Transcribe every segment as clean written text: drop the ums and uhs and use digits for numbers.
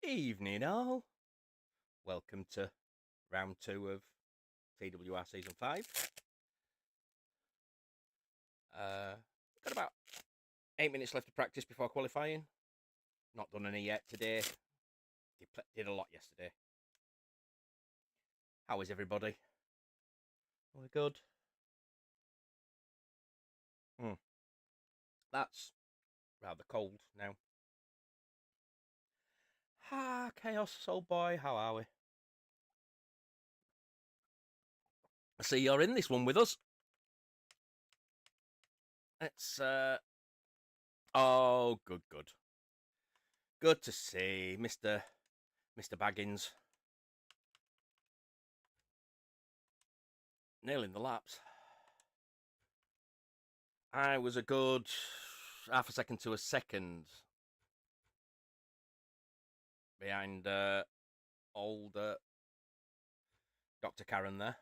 Evening all. Welcome to round 2 of TWR season 5. Got about 8 minutes left to practice before qualifying. Not done any yet today. Did a lot yesterday. How is everybody? All good? That's rather cold now. Chaos, old boy, how are we? I see you're in this one with us. It's, oh, good. Good to see Mr. Baggins. Nailing the laps. I was a good half a second to a second behind old Dr. Karen there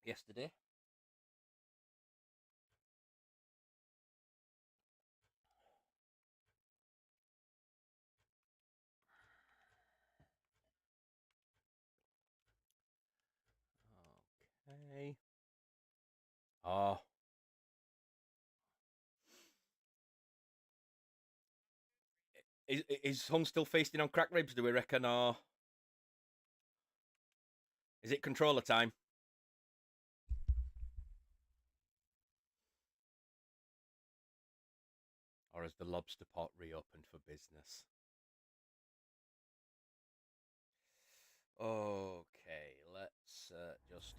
yesterday. Okay. Oh. Is Hung still feasting on crack ribs, do we reckon, or is it controller time? Or has the lobster pot reopened for business? Okay, let's just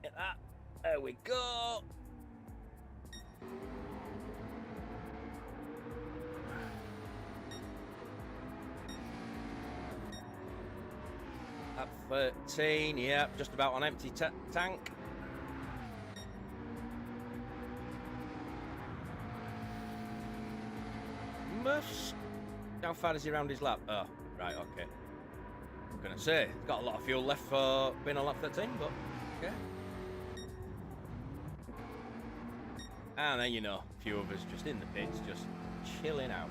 get that. There we go. At 13, yeah, just about on empty tank. Muffs. How far is he around his lap? Oh, right, okay. I'm gonna say, he's got a lot of fuel left for being on lap 13, but okay. And then, a few of us just in the pits, just chilling out.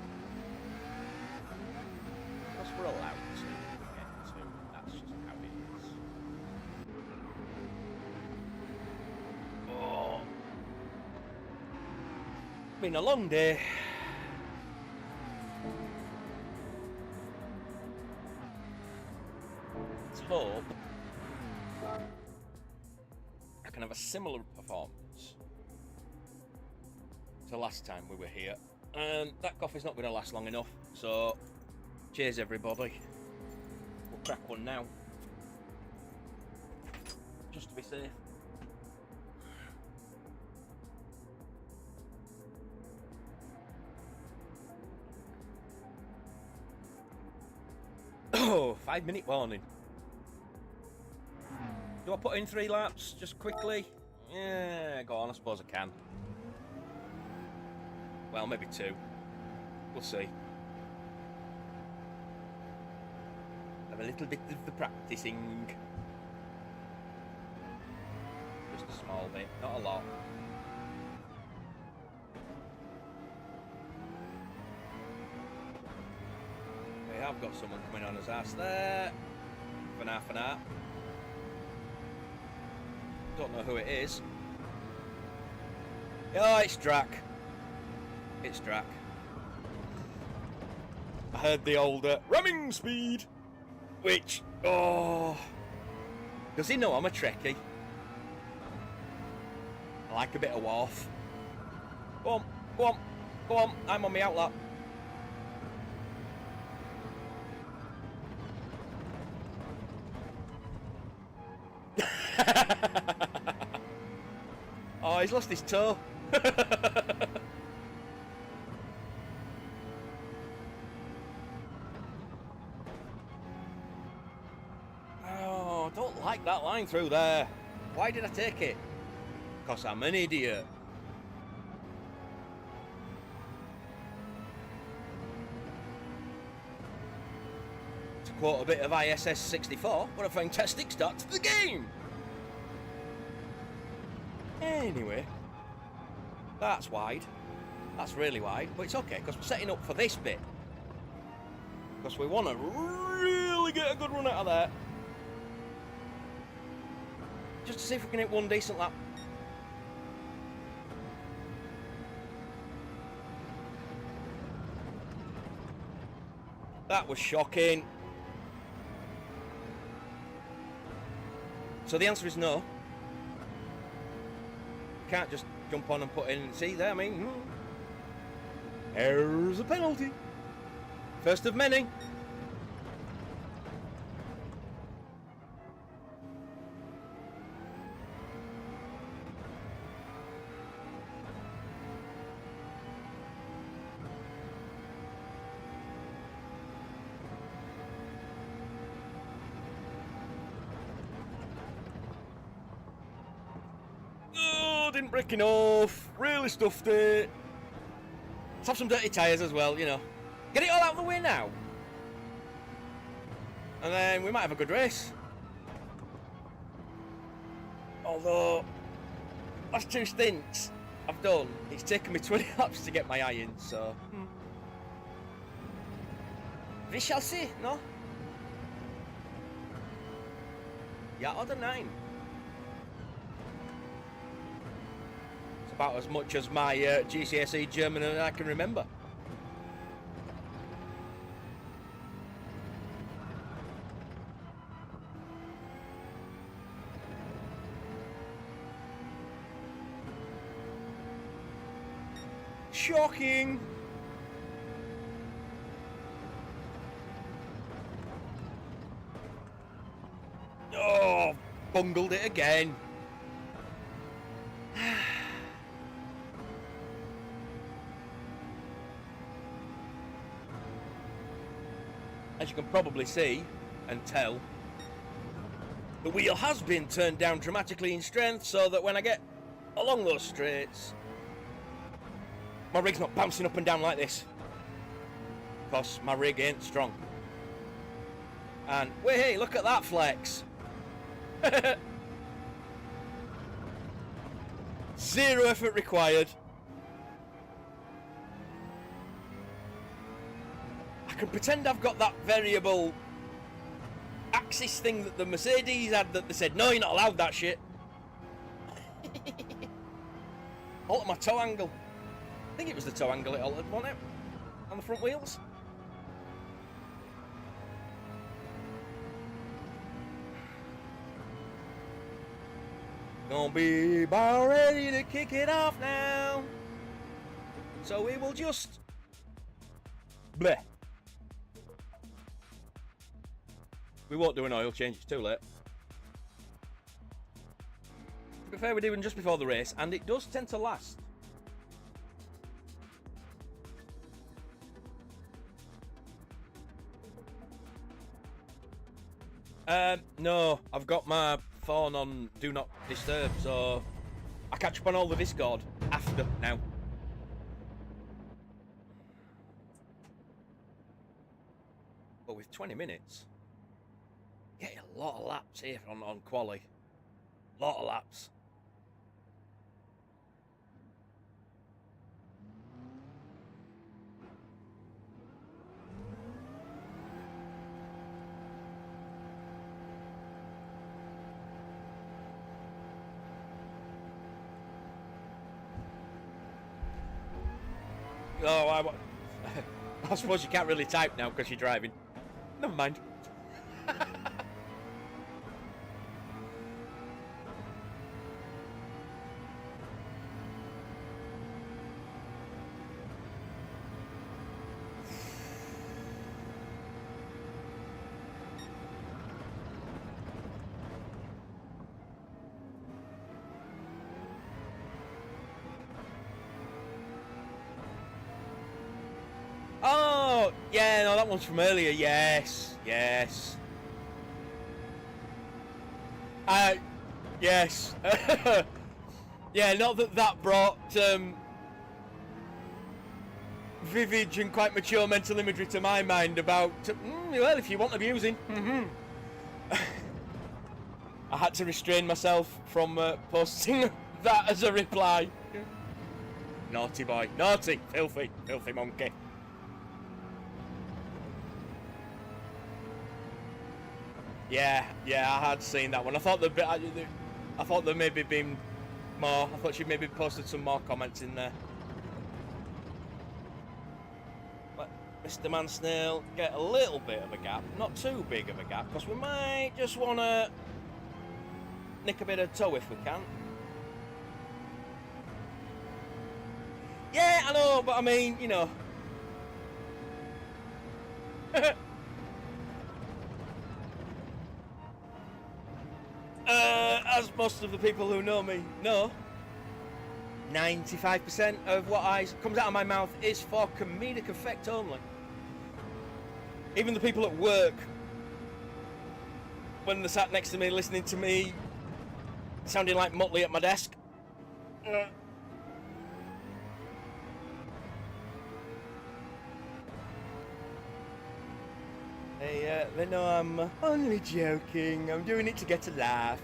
Because we're allowed to get to. That's just how it is. Oh. Been a long day. Let's hope I can have a similar performance to last time we were here. And that coffee's not going to last long enough, so cheers everybody. We'll crack one now, just to be safe. Oh, 5-minute warning. Do I put in 3 laps just quickly? Yeah, go on, I suppose I can. Well, maybe 2. We'll see. Have a little bit of the practicing. Just a small bit, not a lot. We have got someone coming on his ass there. For half an hour. Don't know who it is. Oh, it's Drac. It's Drac. I heard the old ramming speed, which, oh, does he know I'm a Trekkie? I like a bit of wharf. Go on, I'm on my outlap. Oh, he's lost his toe. Oh, don't like that line through there. Why did I take it? Because I'm an idiot. To quote a bit of ISS 64, what a fantastic start to the game. Anyway, that's wide. That's really wide, but it's okay because we're setting up for this bit. Because we want to really get a good run out of there. Just to see if we can hit one decent lap. That was shocking. So the answer is no. You can't just jump on and put in. See there, I mean, there's a penalty. First of many. Didn't break enough, really stuffed it. Let's have some dirty tyres as well, you know. Get it all out of the way now. And then we might have a good race. Although, last two stints I've done, it's taken me 20 laps to get my iron, so... We shall see, no? Yeah, other 9. About as much as my GCSE German I can remember. Shocking! Oh, bungled it again. As you can probably see and tell, the wheel has been turned down dramatically in strength so that when I get along those straights, my rig's not bouncing up and down like this. Because my rig ain't strong. And, wait, hey, look at that flex. Zero effort required. I can pretend I've got that variable axis thing that the Mercedes had that they said, no, you're not allowed that shit. Alter my toe angle. I think it was the toe angle it altered, wasn't it? On the front wheels. Gonna be about ready to kick it off now. So we will just... bleh. We won't do an oil change, it's too late. To be fair, we're doing just before the race, and it does tend to last. No, I've got my phone on Do Not Disturb, so I catch up on all the Discord after now. But with 20 minutes, getting a lot of laps here on quali. Lot of laps. Oh, I suppose you can't really type now because you're driving. Never mind. Oh, yeah, no, that one's from earlier. Yes, yes. Yes. Yeah, not that that brought vivid and quite mature mental imagery to my mind about, well, if you want abusing. I had to restrain myself from posting that as a reply. Naughty boy. Naughty. Filthy. Filthy monkey. Yeah, I had seen that one. I thought I thought there maybe been more. I thought she maybe posted some more comments in there. Let Mr. Mansnail get a little bit of a gap, not too big of a gap, because we might just want to nick a bit of toe if we can. Yeah, I know, but I mean, you know. As most of the people who know me know, 95% of what comes out of my mouth is for comedic effect only. Even the people at work, when they're sat next to me listening to me sounding like Motley at my desk, they know I'm only joking. I'm doing it to get a laugh.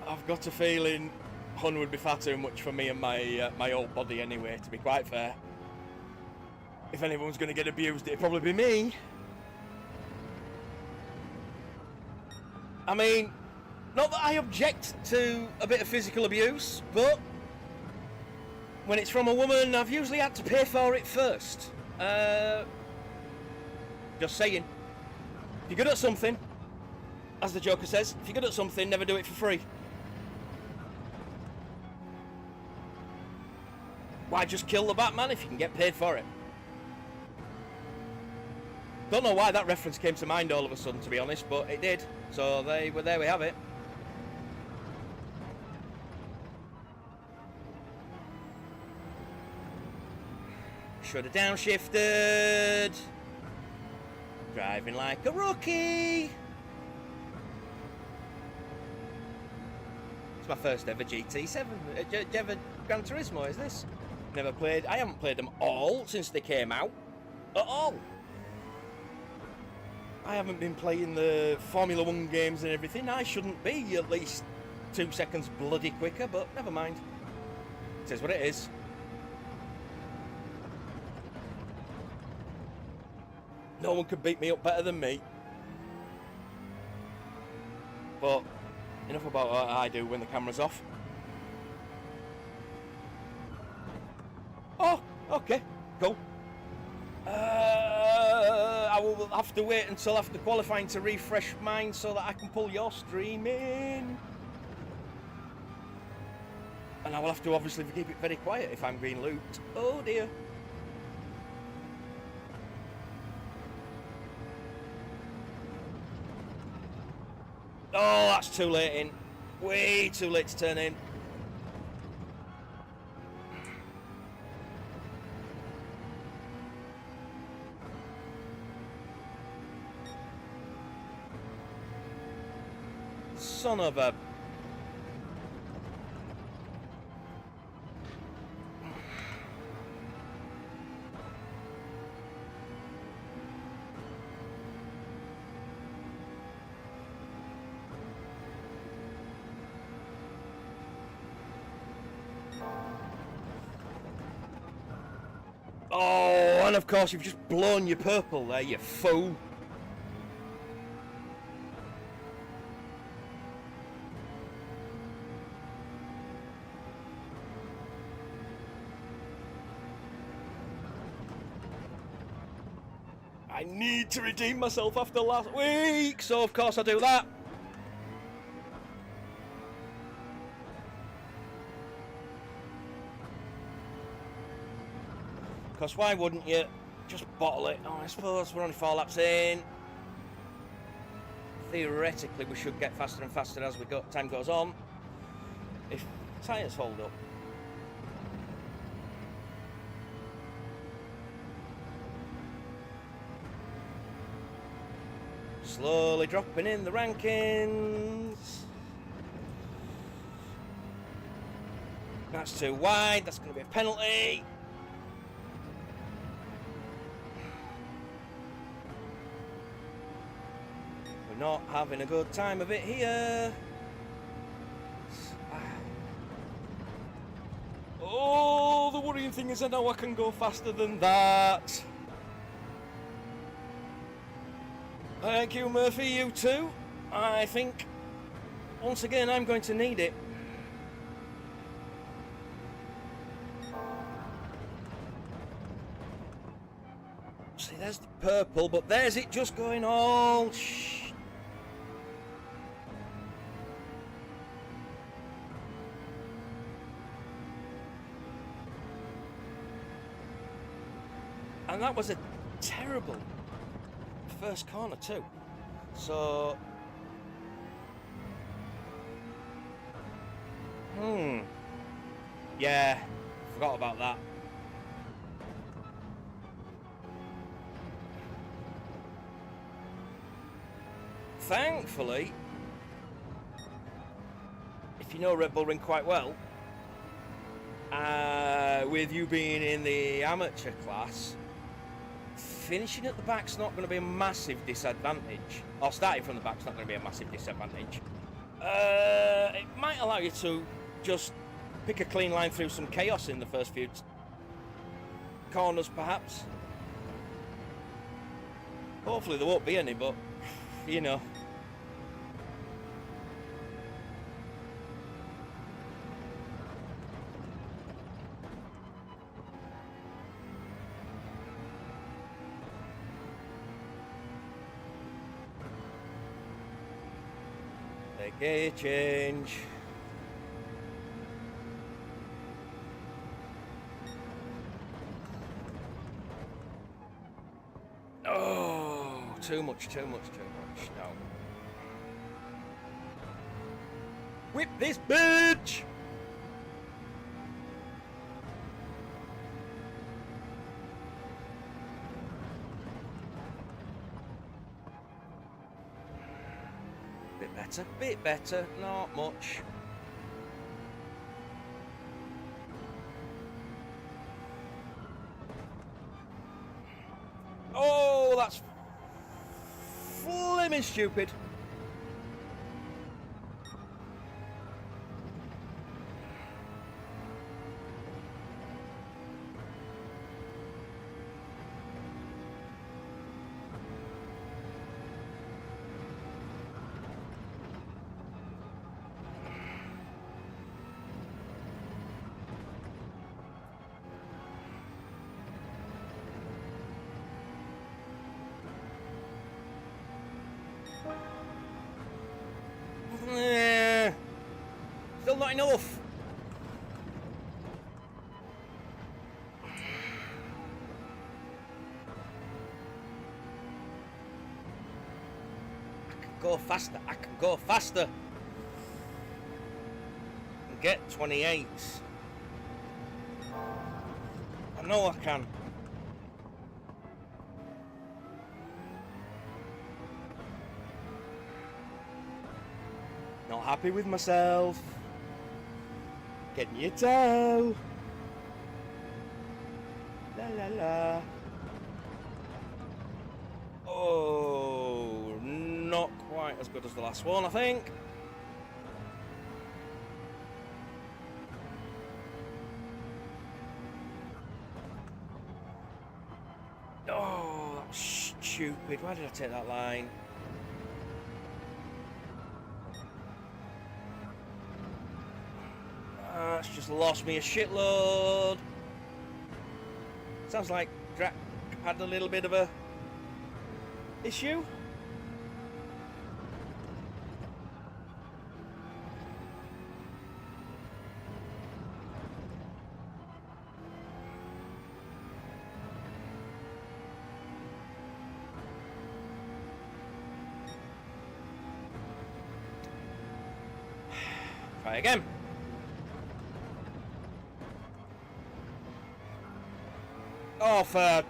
I've got a feeling Hun would be far too much for me and my old body anyway, to be quite fair. If anyone's going to get abused, it'd probably be me. I mean, not that I object to a bit of physical abuse, but when it's from a woman, I've usually had to pay for it first. Just saying. If you're good at something, as the Joker says, if you're good at something, never do it for free. Why just kill the Batman if you can get paid for it? Don't know why that reference came to mind all of a sudden, to be honest, but it did. So there we have it. Should have downshifted. Driving like a rookie. It's my first ever GT7, ever Gran Turismo, is this? Never played, I haven't played them all since they came out, at all. I haven't been playing the Formula 1 games and everything. I shouldn't be at least 2 seconds bloody quicker, but never mind. It is what it is. No one could beat me up better than me. But enough about what I do when the camera's off. Oh, okay, cool. I will have to wait until after qualifying to refresh mine so that I can pull your stream in. And I will have to obviously keep it very quiet if I'm being looped. Oh dear. Oh, that's too late in. Way too late to turn in. Son of a... Oh, and of course you've just blown your purple there, you fool. I need to redeem myself after last week, so of course I do that. Because why wouldn't you just bottle it? Oh, I suppose we're only 4 laps in. Theoretically, we should get faster and faster as time goes on. If tyres hold up. Slowly dropping in the rankings. That's too wide. That's going to be a penalty. We're not having a good time of it here. Oh, the worrying thing is I know I can go faster than that. Thank you, Murphy, you too. I think, once again, I'm going to need it. See, there's the purple, but there's it just going all... And that was a terrible first corner too. So... Yeah, forgot about that. Thankfully, if you know Red Bull Ring quite well, with you being in the amateur class, finishing at the back's not going to be a massive disadvantage. Or starting from the back's not going to be a massive disadvantage. It might allow you to just pick a clean line through some chaos in the first few corners, perhaps. Hopefully there won't be any, but, you know. The gear change. Oh, too much. No. Whip this bitch! Bit better, not much. Oh, that's flipping stupid. Still not enough. I can go faster. And get 28s. I know I can. Not happy with myself. Getting your toe. La la la. Oh, not quite as good as the last one, I think. Oh, that was stupid. Why did I take that line? That's just lost me a shitload. Sounds like Drac had a little bit of a issue. Try again. Oh, for...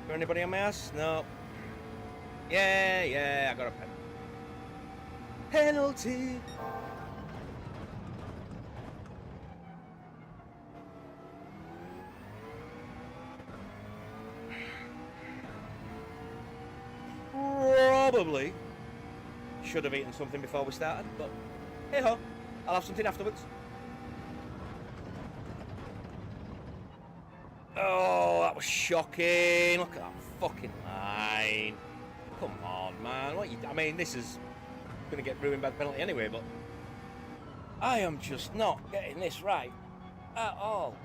For anybody on my ass? No. Yeah, I got a pen. Penalty! Probably should have eaten something before we started, but hey ho, I'll have something afterwards. Oh, that was shocking. Look at that fucking line. Come on, man. I mean, this is going to get ruined by the penalty anyway, but I am just not getting this right at all.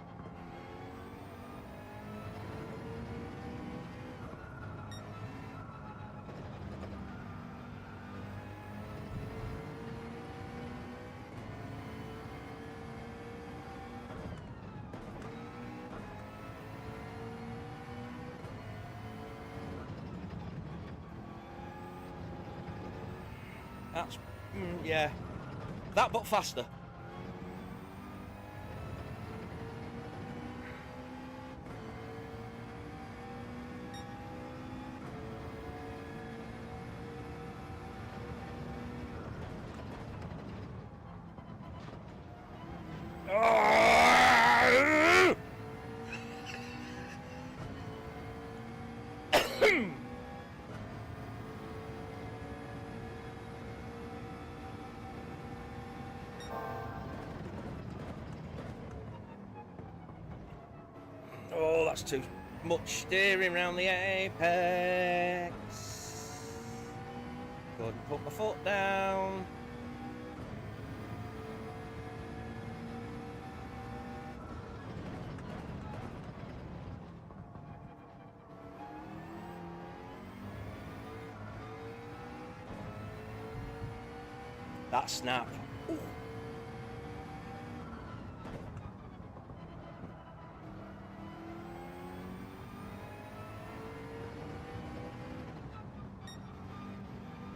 That's, yeah, that but faster. Oh, that's too much steering around the apex. Couldn't put my foot down. That snap. Ooh.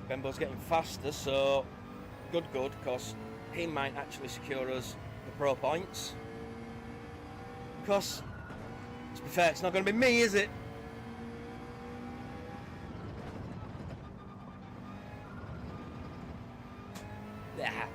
Bembo's getting faster, so good, because he might actually secure us the pro points. Because, to be fair, it's not going to be me, is it? Yeah.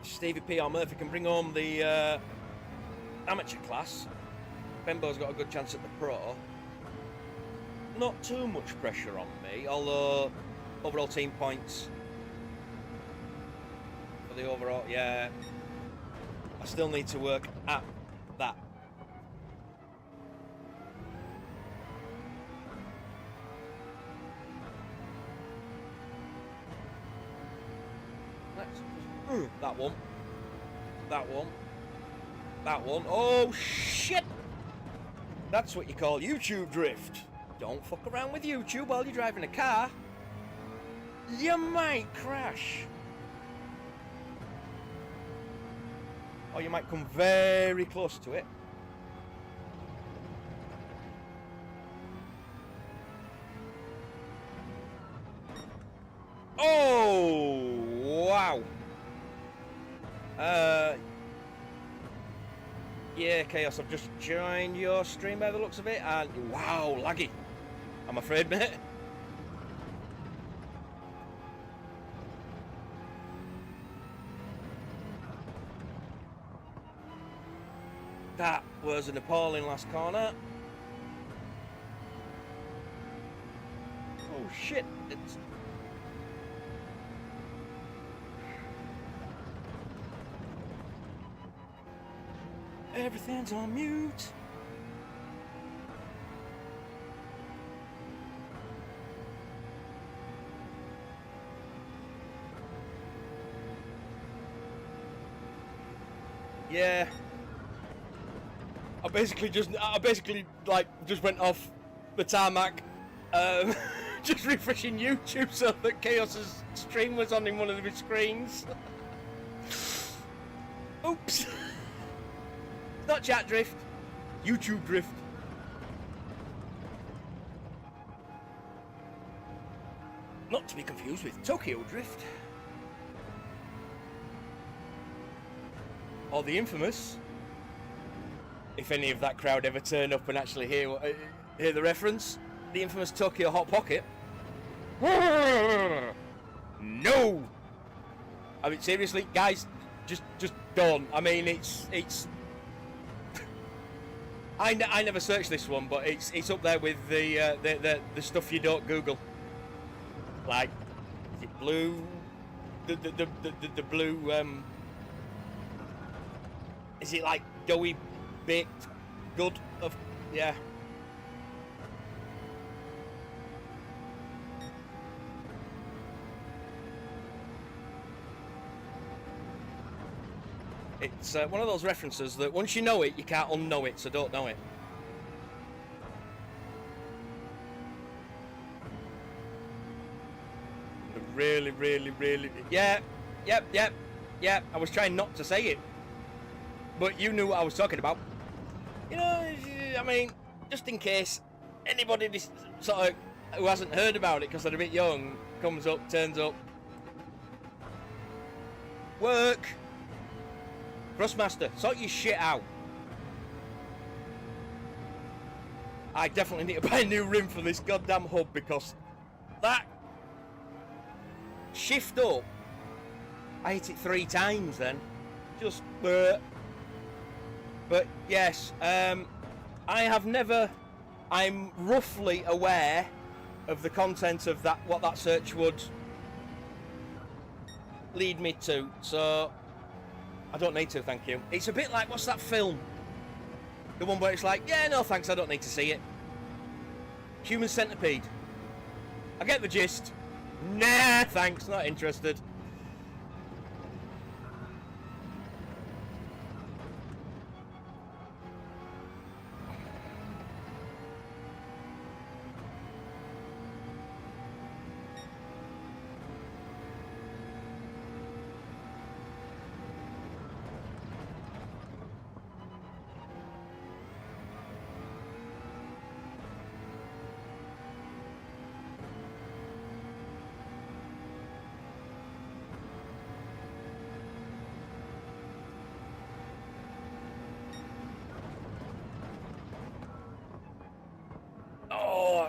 Stevie P or Murphy can bring home the amateur class. Bembo's got a good chance at the pro. Not too much pressure on me, although overall team points for the overall, yeah. I still need to work at that. That one. That one. That one. Oh, shit! That's what you call YouTube drift. Don't fuck around with YouTube while you're driving a car. You might crash. Or you might come very close to it. Oh, wow. Yeah, Chaos, I've just joined your stream by the looks of it, and wow, laggy, I'm afraid, mate. That was an appalling last corner. Oh shit, it's... Everything's on mute. Yeah. I basically just went off the tarmac, just refreshing YouTube so that Chaos's stream was on in one of his screens. Oops. Not chat drift, YouTube drift. Not to be confused with Tokyo drift. Or the infamous, if any of that crowd ever turn up and actually hear the reference, the infamous Tokyo Hot Pocket. No! I mean, seriously, guys, just don't. I mean, it's. I never searched this one, but it's up there with the stuff you don't Google. Like, is it blue? The blue. Is it like doughy baked good of? Yeah. It's one of those references that once you know it, you can't unknow it, so don't know it. Really, really, really... Yeah, yep. I was trying not to say it. But you knew what I was talking about. You know, I mean, just in case anybody sort of who hasn't heard about it because they're a bit young, comes up, turns up. Work! Thrustmaster, sort your shit out. I definitely need to buy a new rim for this goddamn hub because that shift up, I hit it 3 times then. Just, but yes, I have never, I'm roughly aware of the content of that, what that search would lead me to, so I don't need to, thank you. It's a bit like, what's that film? The one where it's like, yeah, no thanks, I don't need to see it. Human Centipede. I get the gist. Nah, thanks, not interested.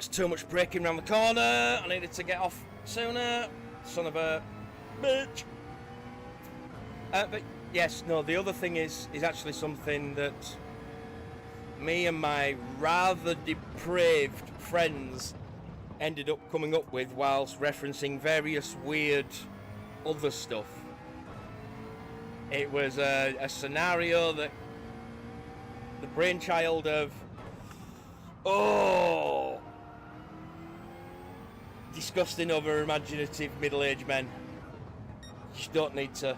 That's too much braking around the corner. I needed to get off sooner. Son of a bitch. But yes, no, the other thing is actually something that me and my rather depraved friends ended up coming up with whilst referencing various weird other stuff. It was a scenario that the brainchild of disgusting, over imaginative middle-aged men. You just don't need to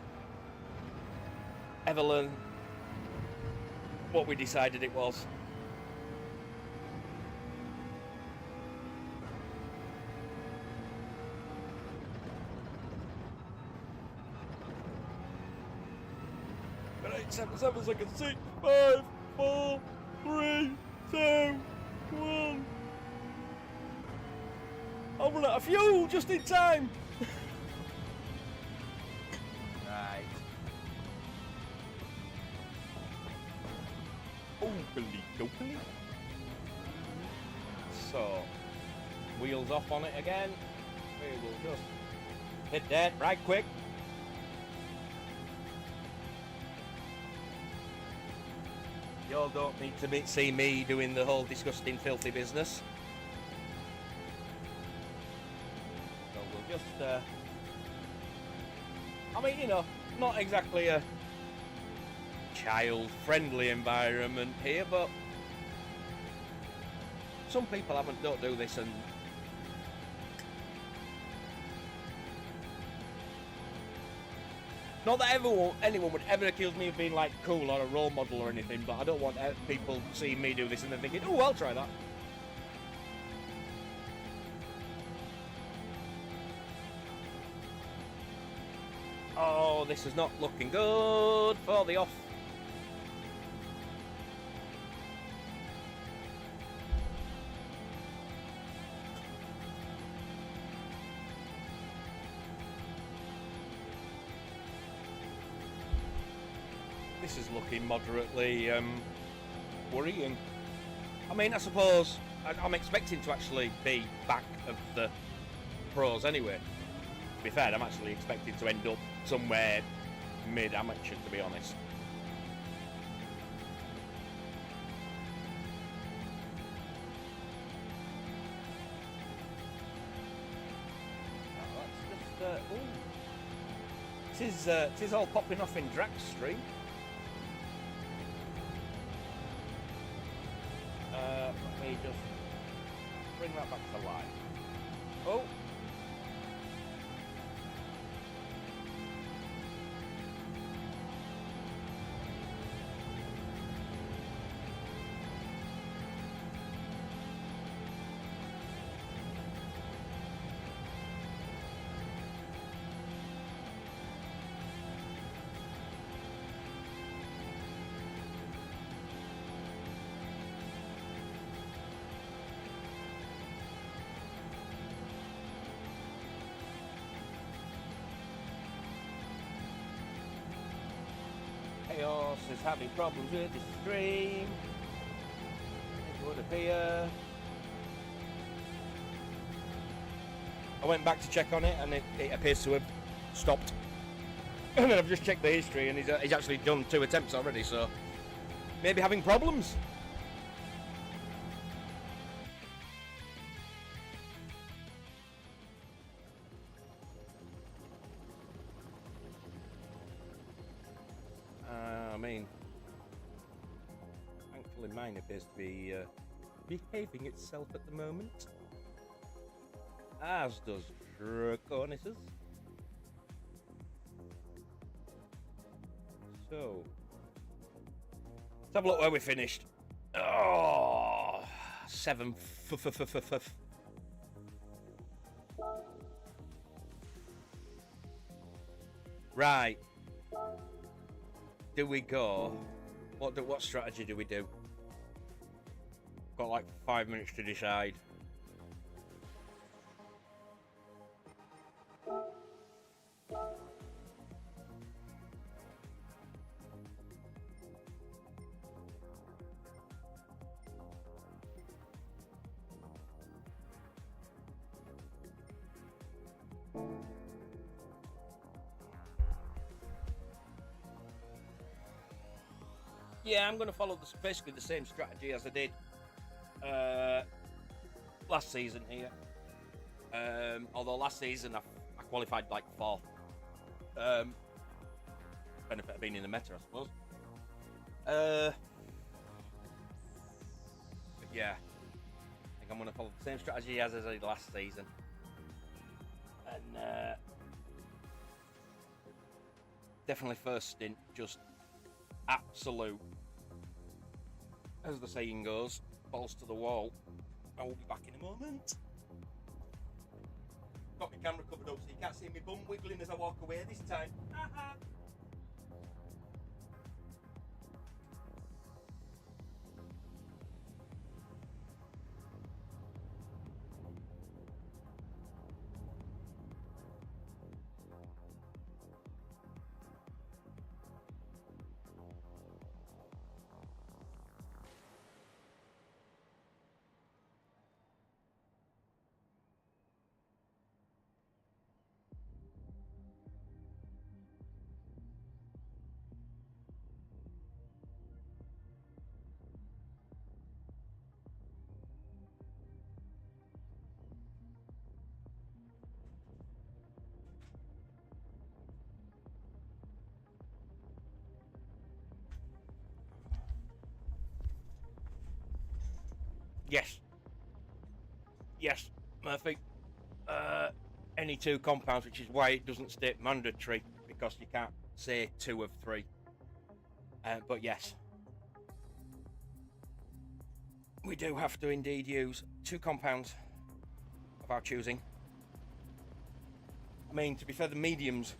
ever learn what we decided it was. But 8, 7 seconds, 6, 5, 4, 3, 2, 1. I'll run out of fuel just in time. Right. Oakley. So, wheels off on it again. We will just hit that right quick. You all don't need to see me doing the whole disgusting, filthy business. Just, I mean, you know, not exactly a child-friendly environment here, but some people don't do this, and not that anyone would ever accuse me of being like cool or a role model or anything, but I don't want people seeing me do this and then thinking, oh, I'll try that. Oh, this is not looking good for the off. This is looking moderately worrying. I mean, I suppose I'm expecting to actually be back of the pros anyway. To be fair, I'm actually expecting to end up somewhere mid-amateur, to be honest. It is all popping off in Drax Stream. Let me just bring that back to life. Oh. Chaos is having problems with the stream. It would appear. I went back to check on it and it appears to have stopped. And then I've just checked the history and he's actually done 2 attempts already, so maybe having problems. Thankfully mine appears to be behaving itself at the moment, as does Draconis's. So, let's have a look where we finished. Oh, 7. Right. Do we go? What strategy do we do? Got like 5 minutes to decide. Yeah, I'm going to follow basically the same strategy as I did last season here. Although last season I qualified like 4th. Benefit of being in the meta, I suppose. But yeah, I think I'm going to follow the same strategy as I did last season. And definitely first stint, just absolute, as the saying goes, balls to the wall. I will be back in a moment. Got my camera covered up so you can't see me bum wiggling as I walk away this time. Yes, Murphy. Any 2 compounds, which is why it doesn't state mandatory, because you can't say 2 of 3. But yes, we do have to indeed use 2 compounds of our choosing. I mean, to be fair, the mediums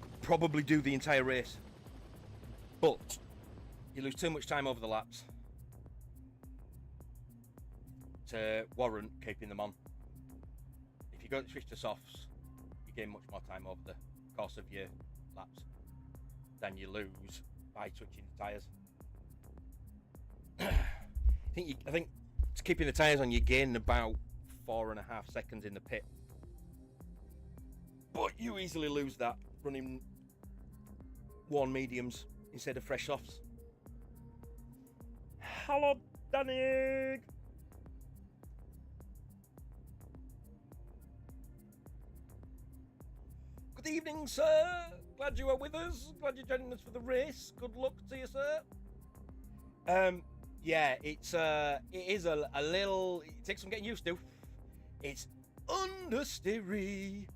could probably do the entire race, but you lose too much time over the laps to warrant keeping them on. If you go to switch to softs, you gain much more time over the course of your laps than you lose by switching the tyres. I think keeping the tyres on, you gain about 4.5 seconds in the pit But you easily lose that running worn mediums instead of fresh softs. Hello, Danny. Good evening, sir. Glad you are with us. Glad you're joining us for the race. Good luck to you, sir. Yeah, it is a little. It takes some getting used to. It's understeery,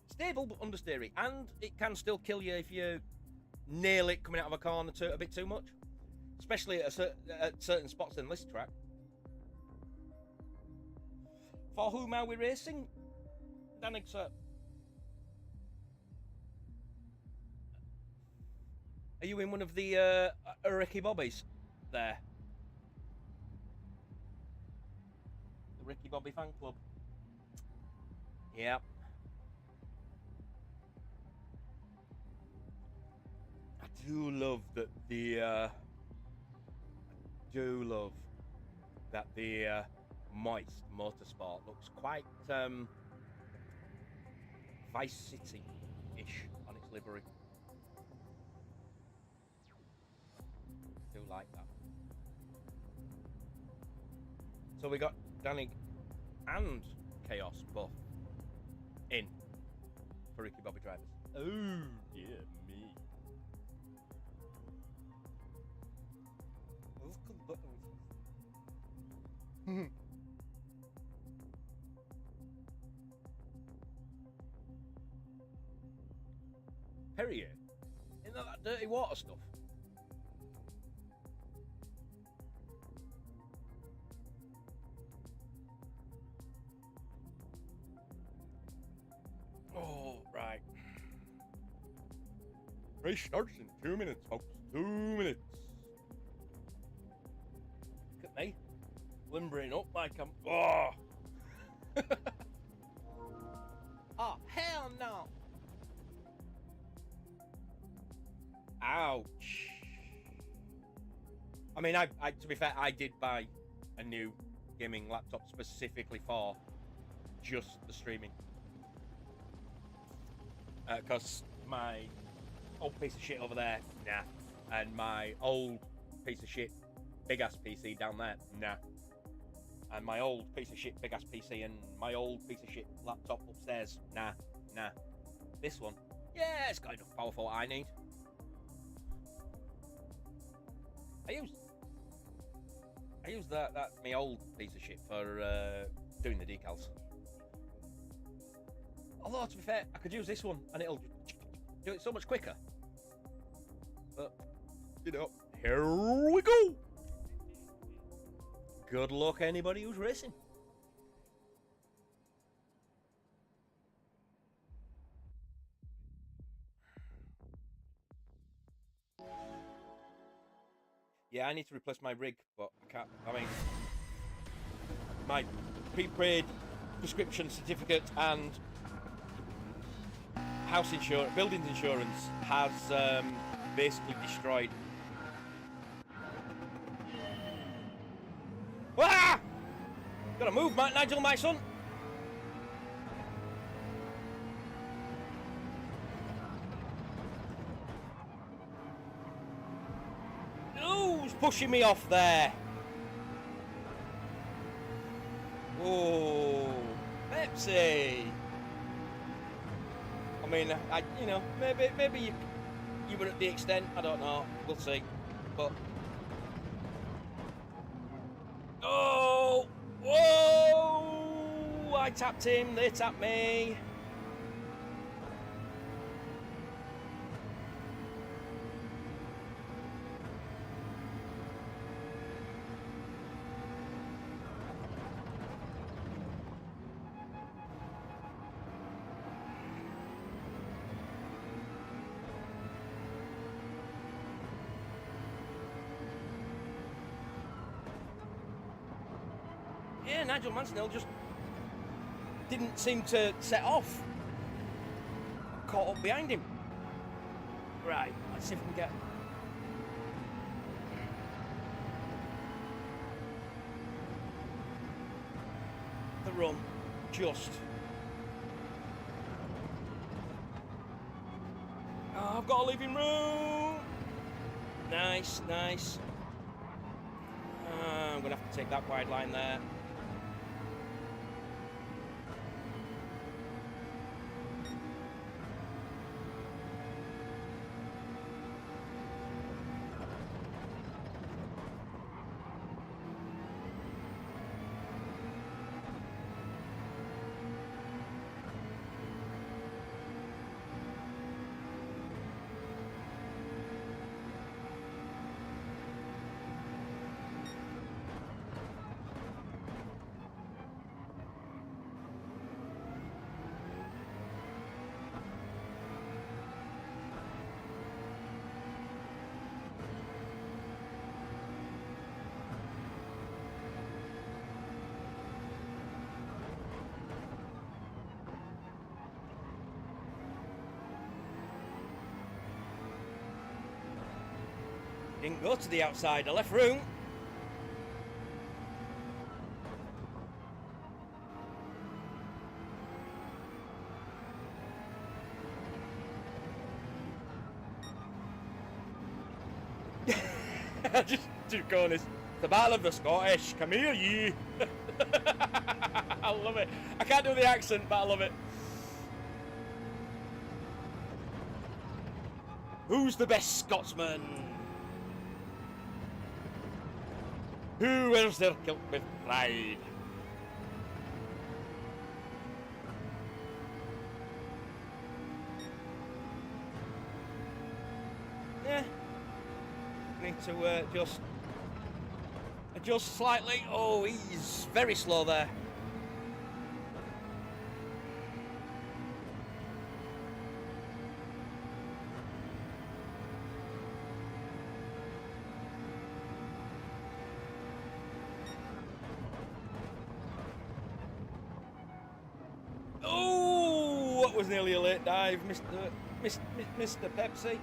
stable but understeery, and it can still kill you if you nail it coming out of a corner a bit too much, especially at certain spots in this track. For whom are we racing, Danik, sir? Are you in one of the Ricky Bobbies there? The Ricky Bobby fan club? Yeah. I do love that the Moist Motorsport looks quite Vice City-ish on its livery. I do like that. So we got Danik and Chaos both in for Ricky Bobby drivers. Oh, yeah, me. Perrier? Isn't that dirty water stuff? Oh, right. Race starts in 2 minutes, folks. 2 minutes. Look at me. Limbering up like I'm... Oh! Oh, hell no! Ouch. I mean, I to be fair, I did buy a new gaming laptop specifically for just the streaming. Because my old piece of shit over there, nah. And my old piece of shit big ass PC down there, nah. And my old piece of shit big ass PC and my old piece of shit laptop upstairs, nah. This one, yeah, it's got enough power for what I need. I use that my old piece of shit for doing the decals. Although to be fair, I could use this one and it'll do it so much quicker. But you know, here we go. Good luck, anybody who's racing. Yeah, I need to replace my rig, but I can't. I mean, my prepaid prescription certificate and house insurance, buildings insurance has basically destroyed. Ah! Gotta move, Nigel, my son. Who's pushing me off there? Oh, Pepsi. I mean, maybe you were at the extent. I don't know. We'll see. But oh, whoa! I tapped him. They tapped me. Yeah, Nigel Mansell just didn't seem to set off. Caught up behind him. Right, let's see if we can get... the run, just. Oh, I've got a leaving room. Nice, nice. I'm going to have to take that wide line there. Didn't go to the outside, I left room. just going, it's the Battle of the Scottish, come here ye. I love it. I can't do the accent, but I love it. Who's the best Scotsman? Who wears their kilt with pride? Yeah. Need to adjust slightly. Oh, he's very slow there. Was nearly a late dive, Mr. Pepsi.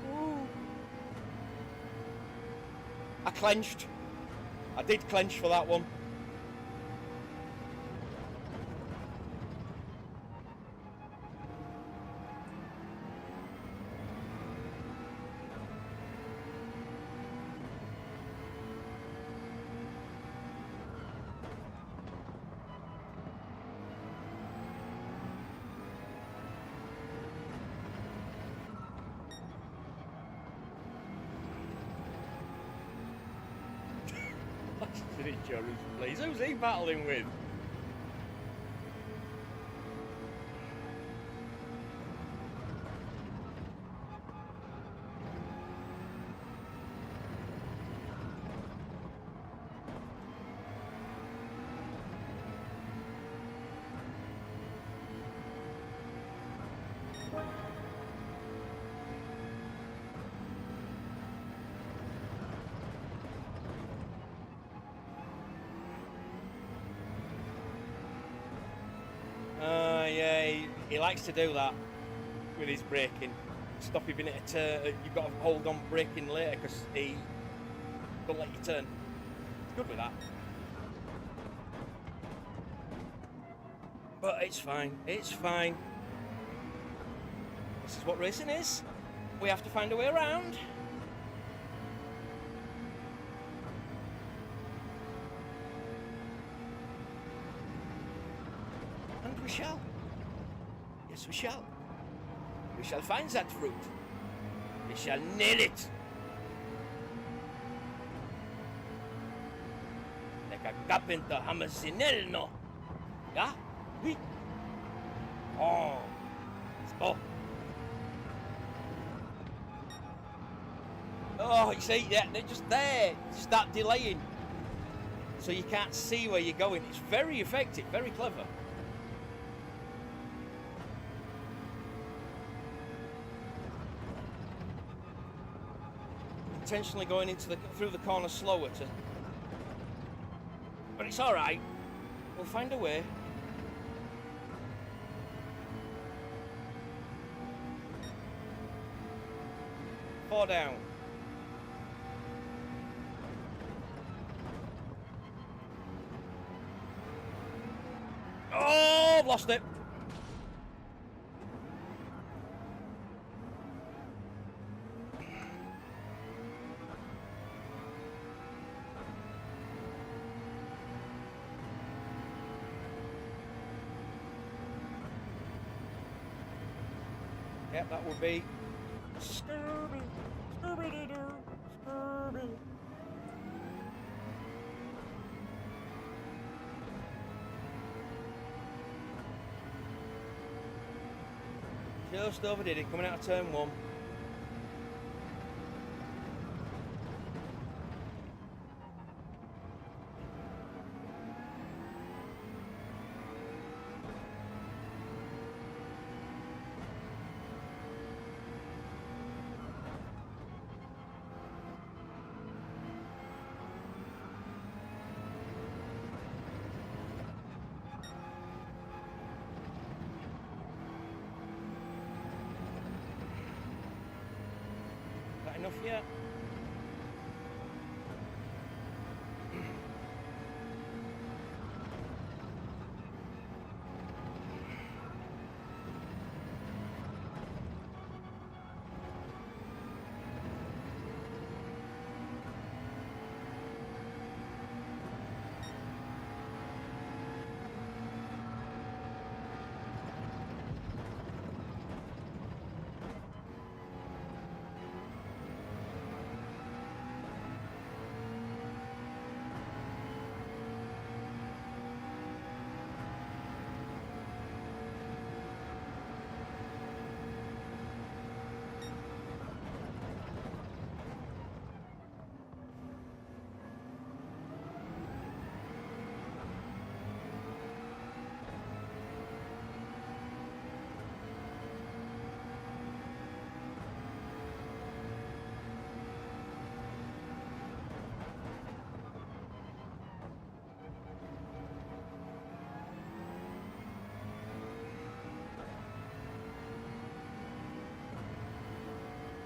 Ooh. I clenched. I did clench for that one. Please, who's he battling with? Yeah, he likes to do that with his braking. Stop him in at a turn. You've got to hold on braking later because he don't let you turn. He's good with that. But it's fine. It's fine. This is what racing is. We have to find a way around. And we shall. Yes, we shall. We shall find that fruit. We shall nail it. Like a carpenter hammers the nail, no? Yeah? Oui. Oh. Let's go. Oh, you see, yeah, they're just there. Start delaying. So you can't see where you're going. It's very effective, very clever. Intentionally going through the corner slower but it's all right. We'll find a way. Four down. Oh, I've lost it. Yep, that would be Scooby. Scooby-Doo. Scooby. Just overdid it, coming out of turn 1. Enough yet?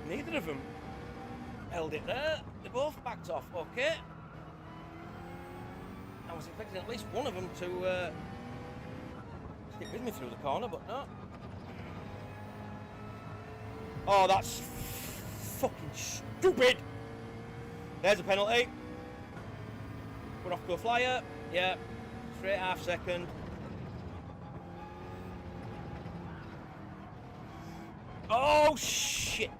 Neither of them held it there. They both backed off. Okay. I was expecting at least one of them to stick with me through the corner, but no. Oh, that's fucking stupid. There's a penalty. Put off to a flyer. Yeah. Straight half second. Oh, shit.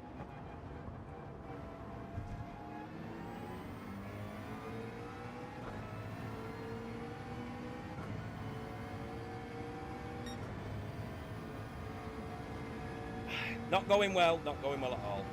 Not going well at all.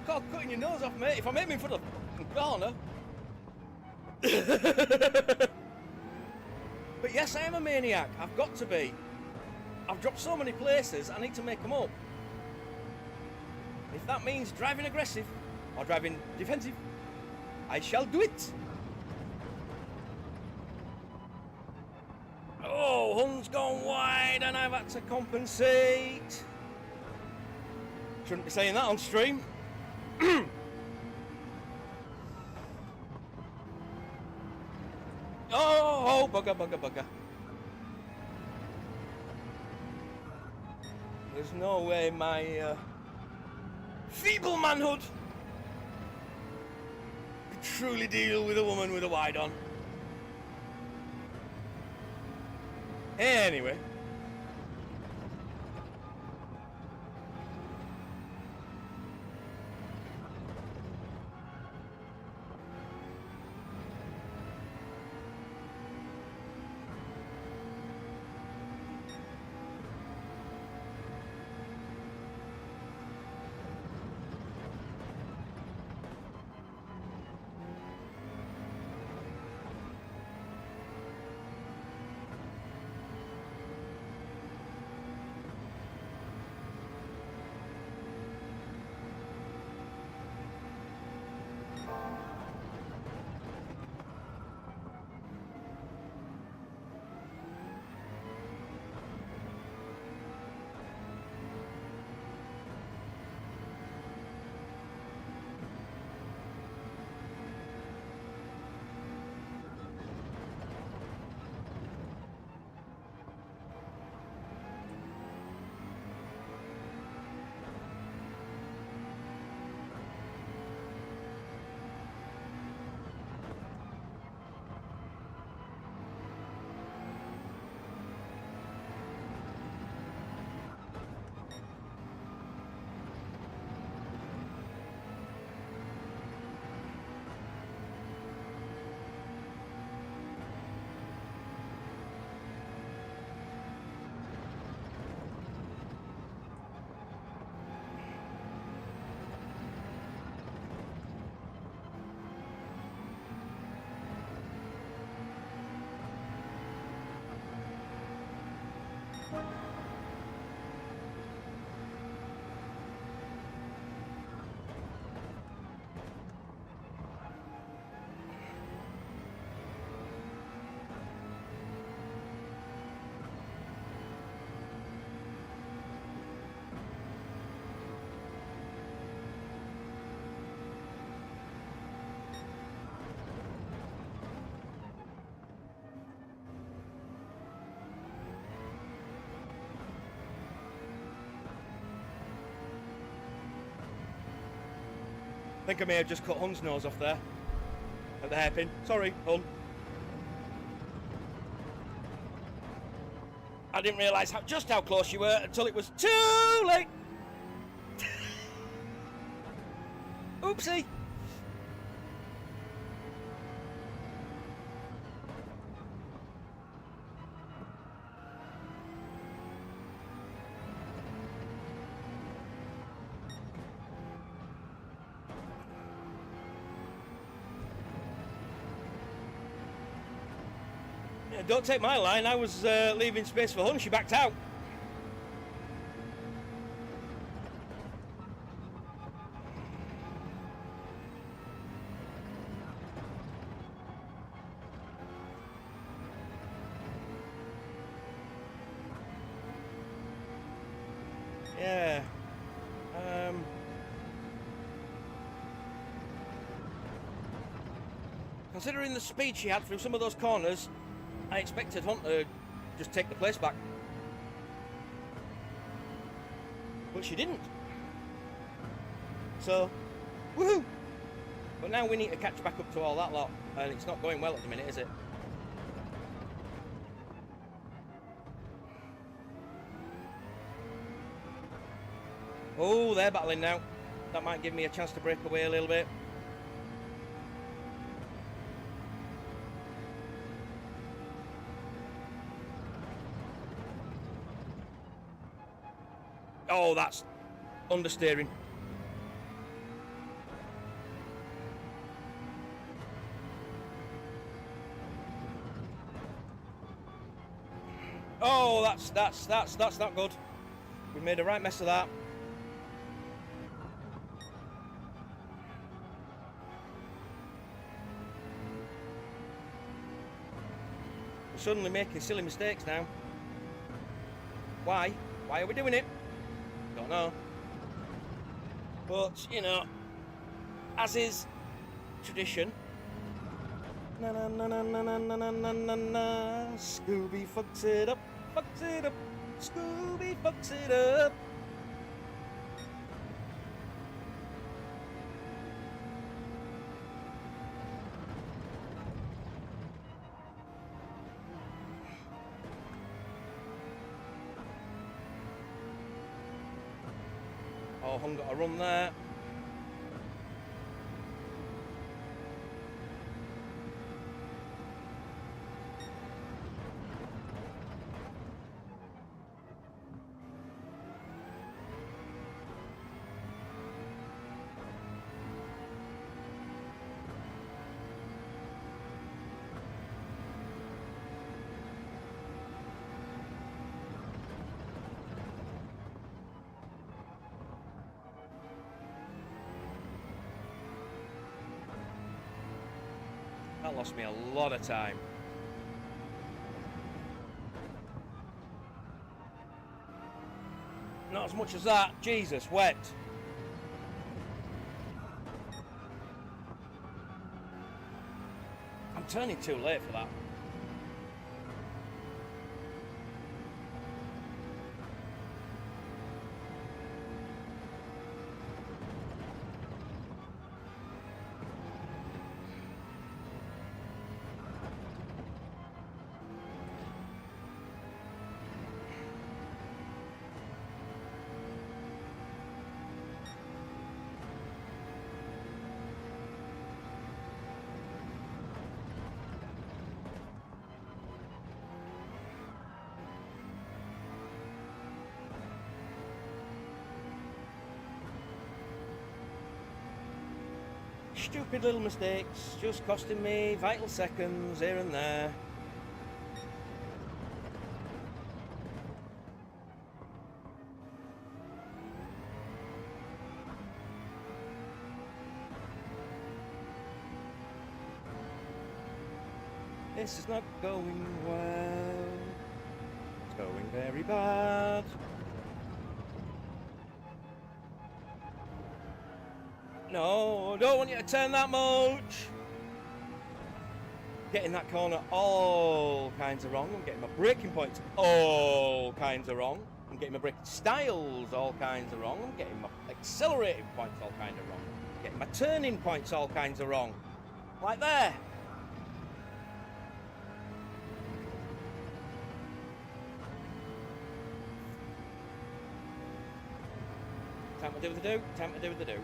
God, cutting your nose off, mate. If I'm aiming for the corner. But yes, I am a maniac. I've got to be. I've dropped so many places, I need to make them up. If that means driving aggressive or driving defensive, I shall do it. Oh, Hun's gone wide and I've had to compensate. Shouldn't be saying that on stream. Oh, bugger. There's no way my feeble manhood could truly deal with a woman with a wide on. Anyway. I think I may have just cut Hun's nose off there at the hairpin. Sorry, Hun. I didn't realise just how close you were until it was too late. Oopsie. Don't take my line, I was leaving space for Hun, she backed out. Yeah. Considering the speed she had through some of those corners, I expected Hunt to just take the place back. But she didn't. So, woohoo! But now we need to catch back up to all that lot, and it's not going well at the minute, is it? Oh, they're battling now. That might give me a chance to break away a little bit. Oh, that's understeering. Oh, that's not good. We made a right mess of that. We're suddenly making silly mistakes now. Why? Why are we doing it? Don't know. But, you know, as is tradition. Na na na na na na na na na na. Scooby fucks it up, fucks it up. Scooby fucks it up. Oh, I haven't got a run there. That lost me a lot of time. Not as much as that. Jesus, wet. I'm turning too late for that. Stupid little mistakes, just costing me vital seconds here and there. This is not going well. It's going very bad. No, I don't want you to turn that much. Getting that corner all kinds of wrong. I'm getting my braking points all kinds of wrong. I'm getting my braking styles all kinds of wrong. I'm getting my accelerating points all kinds of wrong. I'm getting my turning points all kinds of wrong. Like there. Time to do the do. Time to do the do.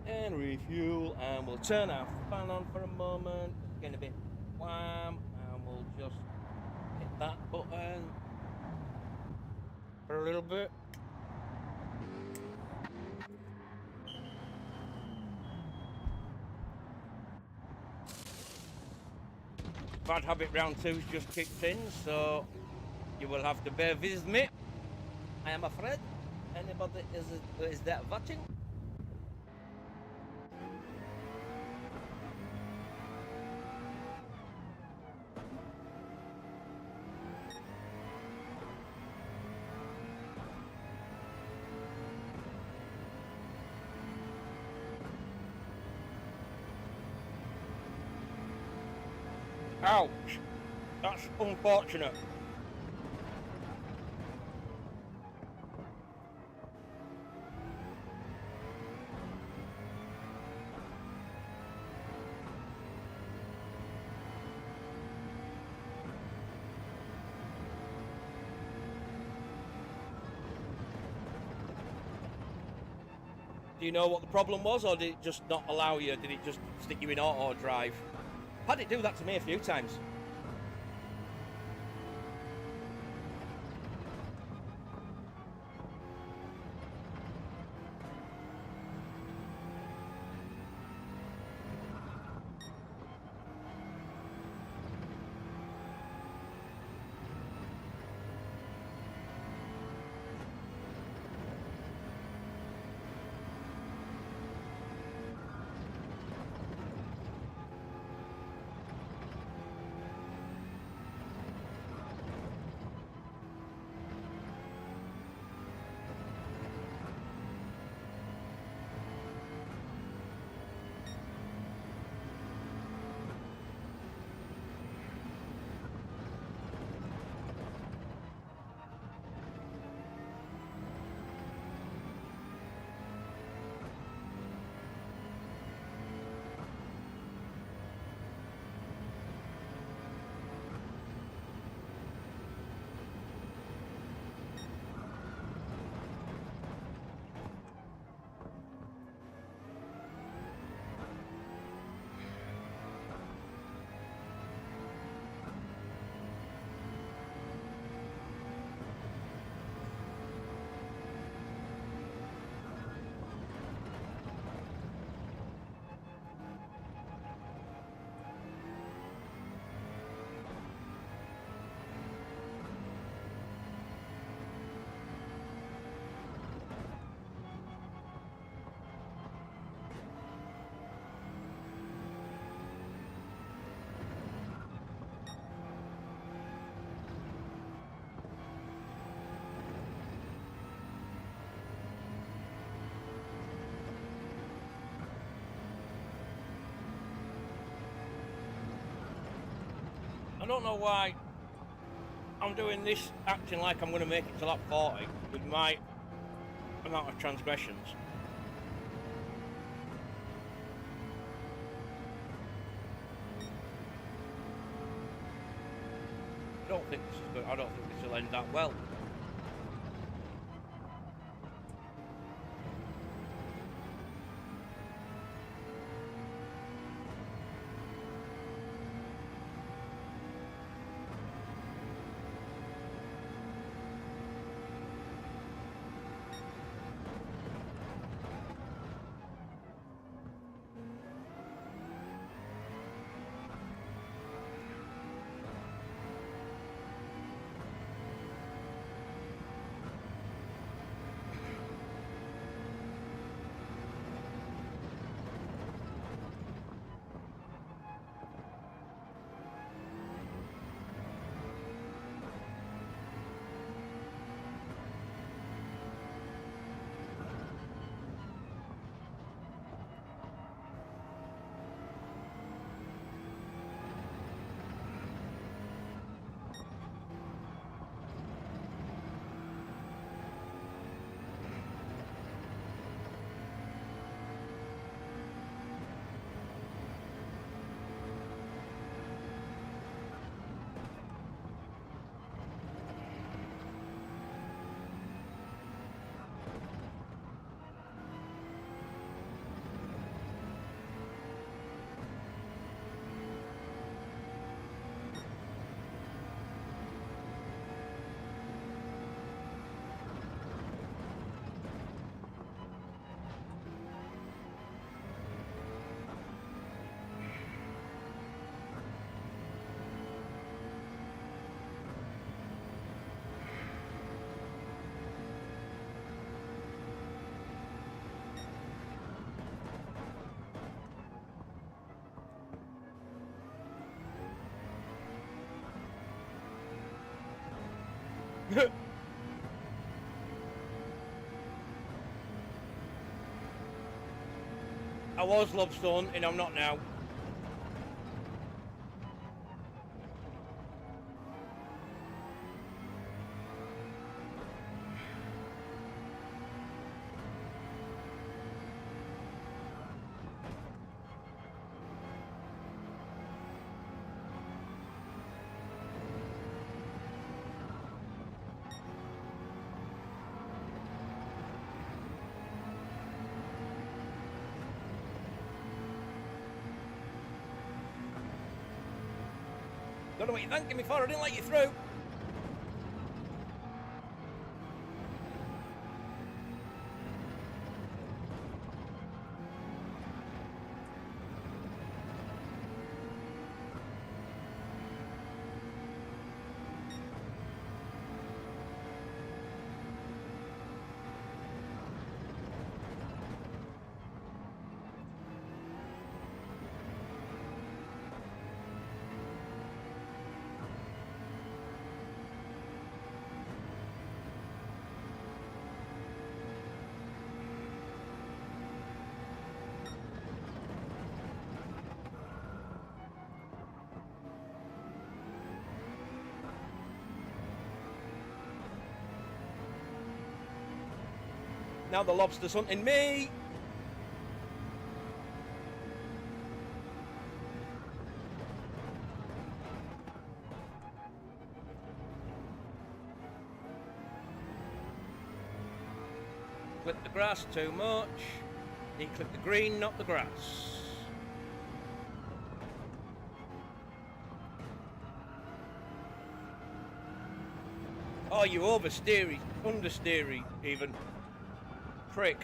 And refuel, and we'll turn our fan on for a moment. It's getting a bit wham, and we'll just hit that button for a little bit. Bad habit round two's just kicked in, so you will have to bear with me. I am afraid. Anybody is that watching? Ouch! That's unfortunate. Do you know what the problem was, or did it just not allow you? Did it just stick you in auto drive? Had it do that to me a few times. don't know why I'm doing this, acting like I'm going to make it to lap 40 with my amount of transgressions. I don't think this will end that well. I was lobster hunting, I'm not now. Don't know what you're thanking me for, I didn't let you through. Now the lobster's hunting me. Clip the grass too much. Need to clip the green, not the grass. Oh, you oversteery, understeery even. Prick.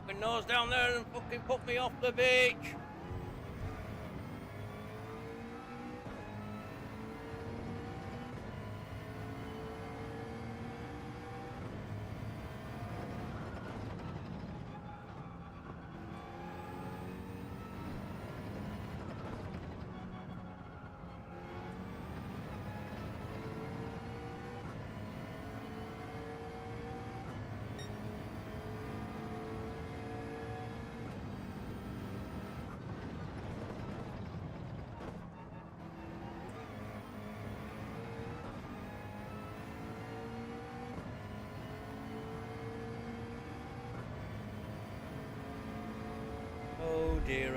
fucking nose down there and fucking put me off the beach.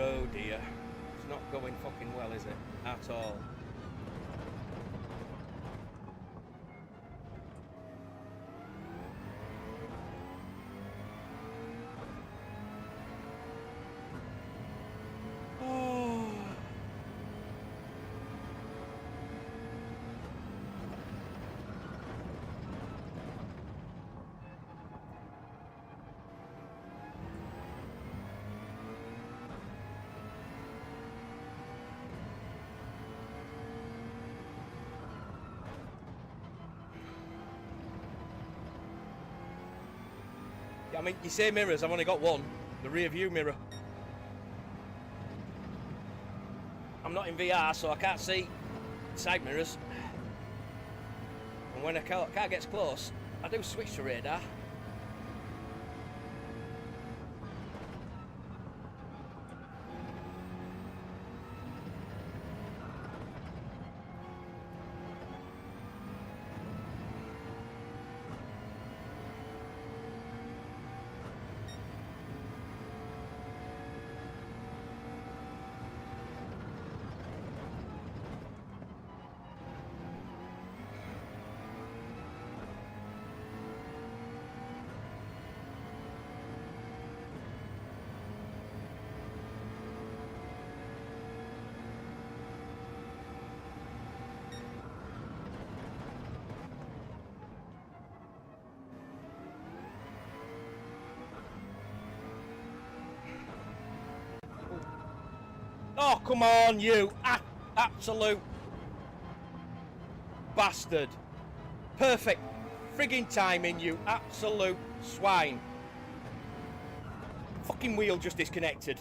Oh dear. It's not going fucking well, is it? At all. Oh. I mean, you say mirrors, I've only got one. The rear view mirror. I'm not in VR, so I can't see side mirrors. And when a car gets close, I do switch to radar. Oh, come on, you absolute bastard. Perfect frigging timing, you absolute swine. Fucking wheel just disconnected.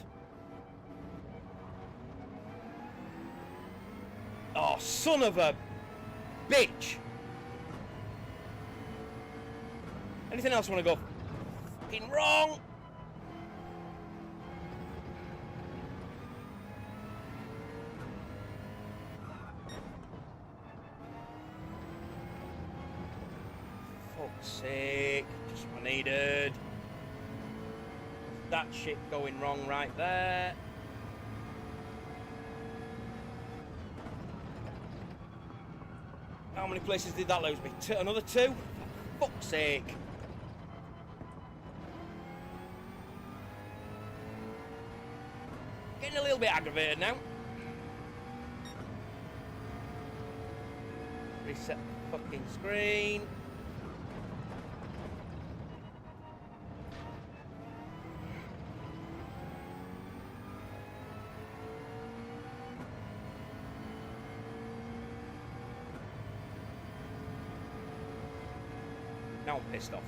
Oh, son of a bitch. Anything else want to go fucking wrong? Fuck's sake, just what I needed. That shit going wrong right there. How many places did that lose me? Another two? For fuck's sake. Getting a little bit aggravated now. Reset the fucking screen. Now I'm pissed off.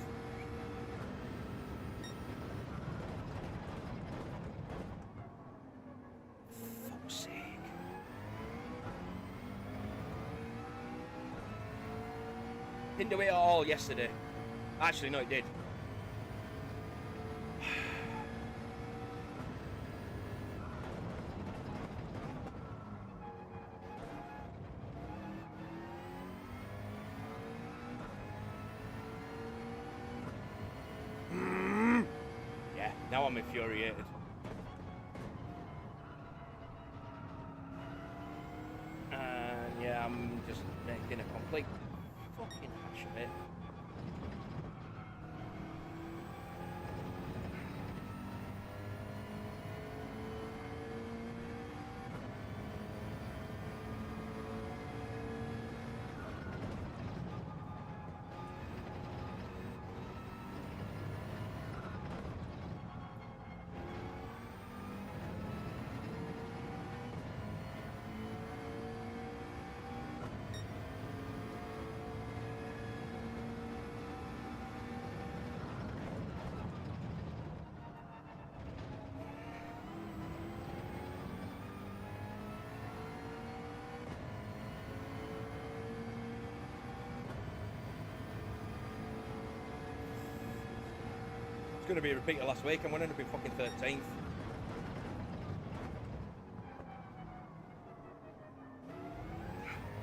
Fuck's sake. Didn't do it at all yesterday. Actually, no, it did. Now I'm infuriated. And yeah, I'm just making a complete fucking hash of it. going to be a repeat of last week. I'm going to end up in fucking 13th.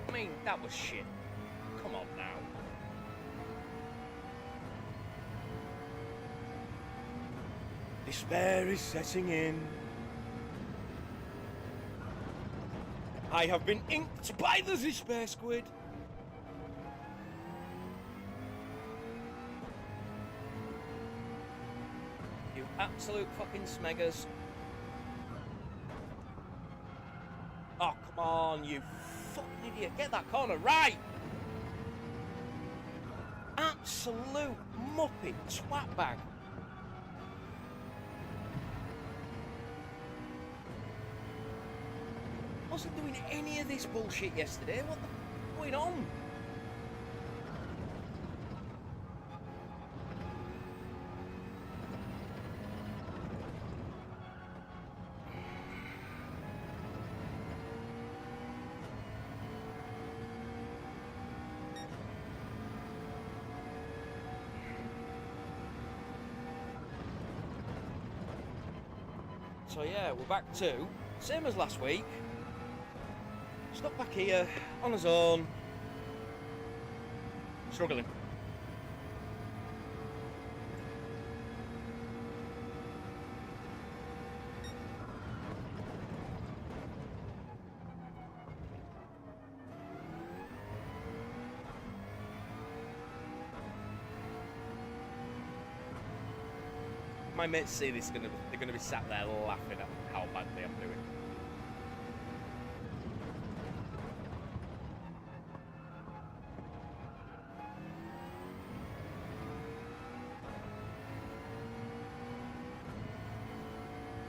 I mean, that was shit. Come on now. Despair is setting in. I have been inked by the despair squid. You absolute fucking smeggers. Oh, come on, you fucking idiot. Get that corner right. Absolute muppet twat bag. Wasn't doing any of this bullshit yesterday. What the f*** is going on? So yeah, we're back to same as last week. Stuck back here on his own, struggling. My mates see this, they're going to be sat there laughing at how badly I'm doing.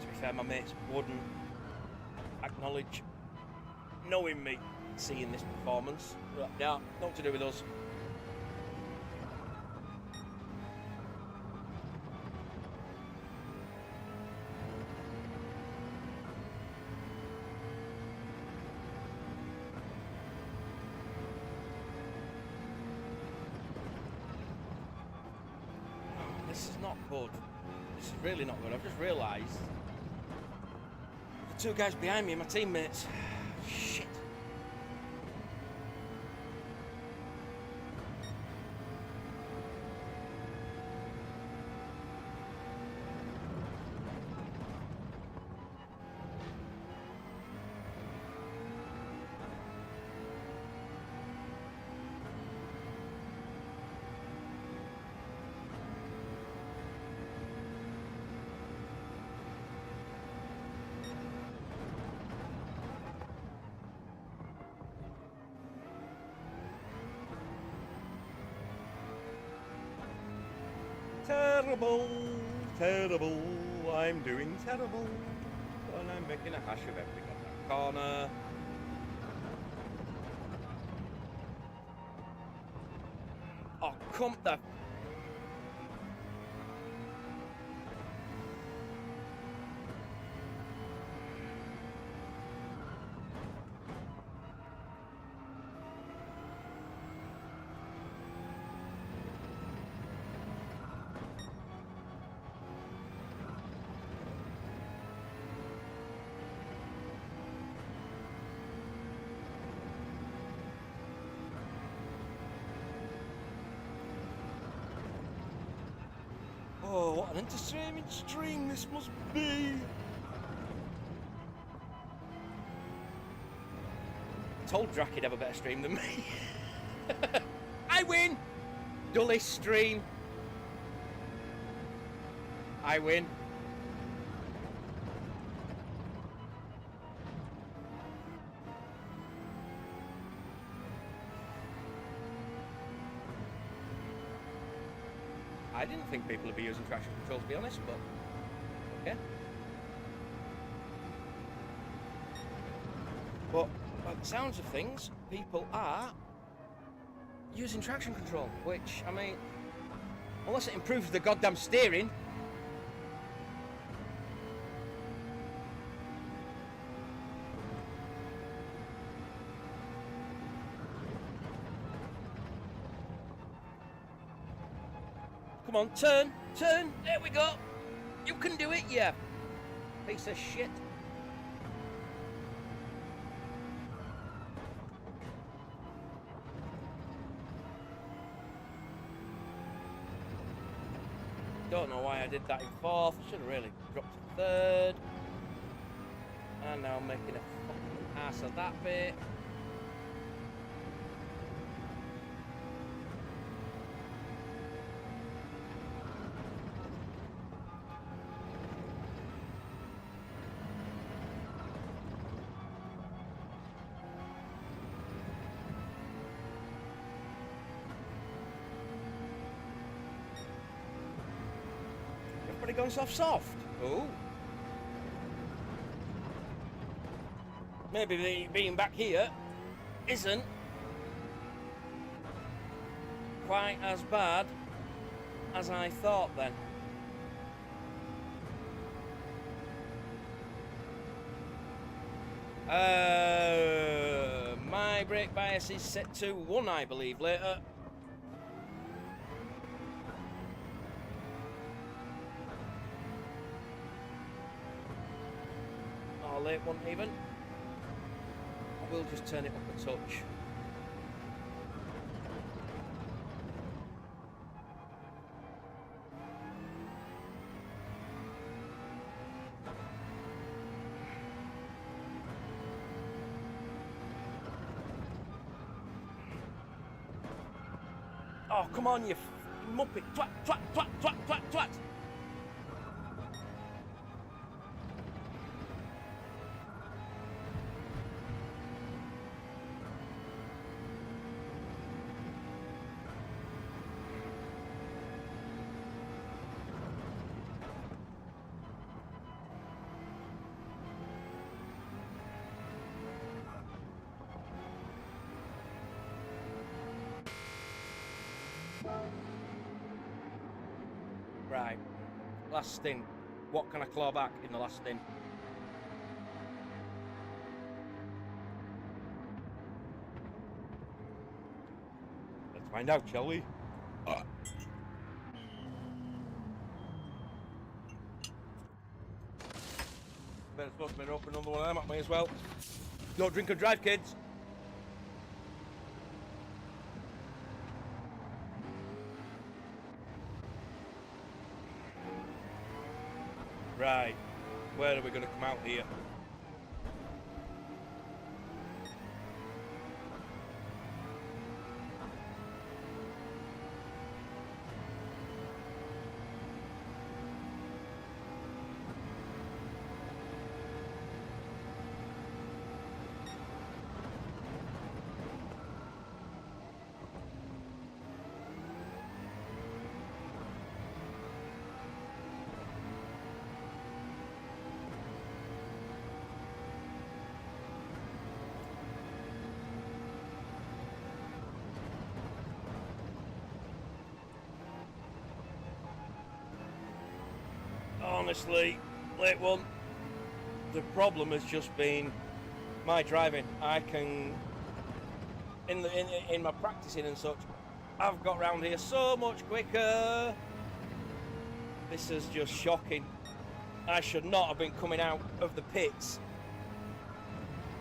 To be fair, my mates wouldn't acknowledge knowing me, seeing this performance. Yeah, nothing to do with us. This is not good. This is really not good. I've just realised the two guys behind me are my teammates. Shit. Terrible, terrible, I'm doing terrible. And I'm making a hash of everything on that corner. Oh, come the... Oh, what an entertaining stream this must be! I told Drac he'd have a better stream than me. I win! Dullest stream. I win. I didn't think people would be using traction control, to be honest, but okay. But by the sounds of things, people are using traction control, which, I mean, unless it improves the goddamn steering. Come on, turn. Turn. There we go. You can do it, yeah. Piece of shit. Don't know why I did that in fourth. I should have really dropped to third. And now I'm making a fucking ass of that bit. Everybody going soft. Ooh. Maybe being back here isn't quite as bad as I thought then. My brake bias is set to 1, I believe, later. Or late one even. I will just turn it up a touch. Oh, come on, you muppet. Twat, twat, twat, twat, twat, twat. Right, last stint. What can I claw back in the last stint? Let's find out, shall we? Better supposed to be open another one of them at me as well. Don't drink and drive, kids. Right, where are we going to come out here? Honestly, late one, the problem has just been my driving. I can, in my practicing and such, I've got round here so much quicker. This is just shocking. I should not have been coming out of the pits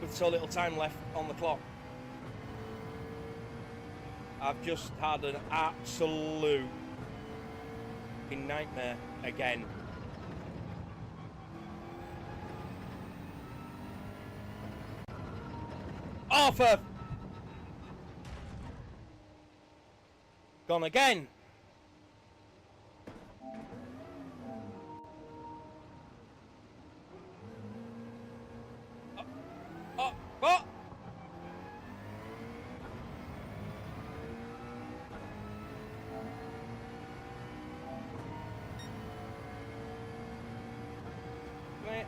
with so little time left on the clock. I've just had an absolute fucking nightmare again. Off of! Gone again. What? Wait.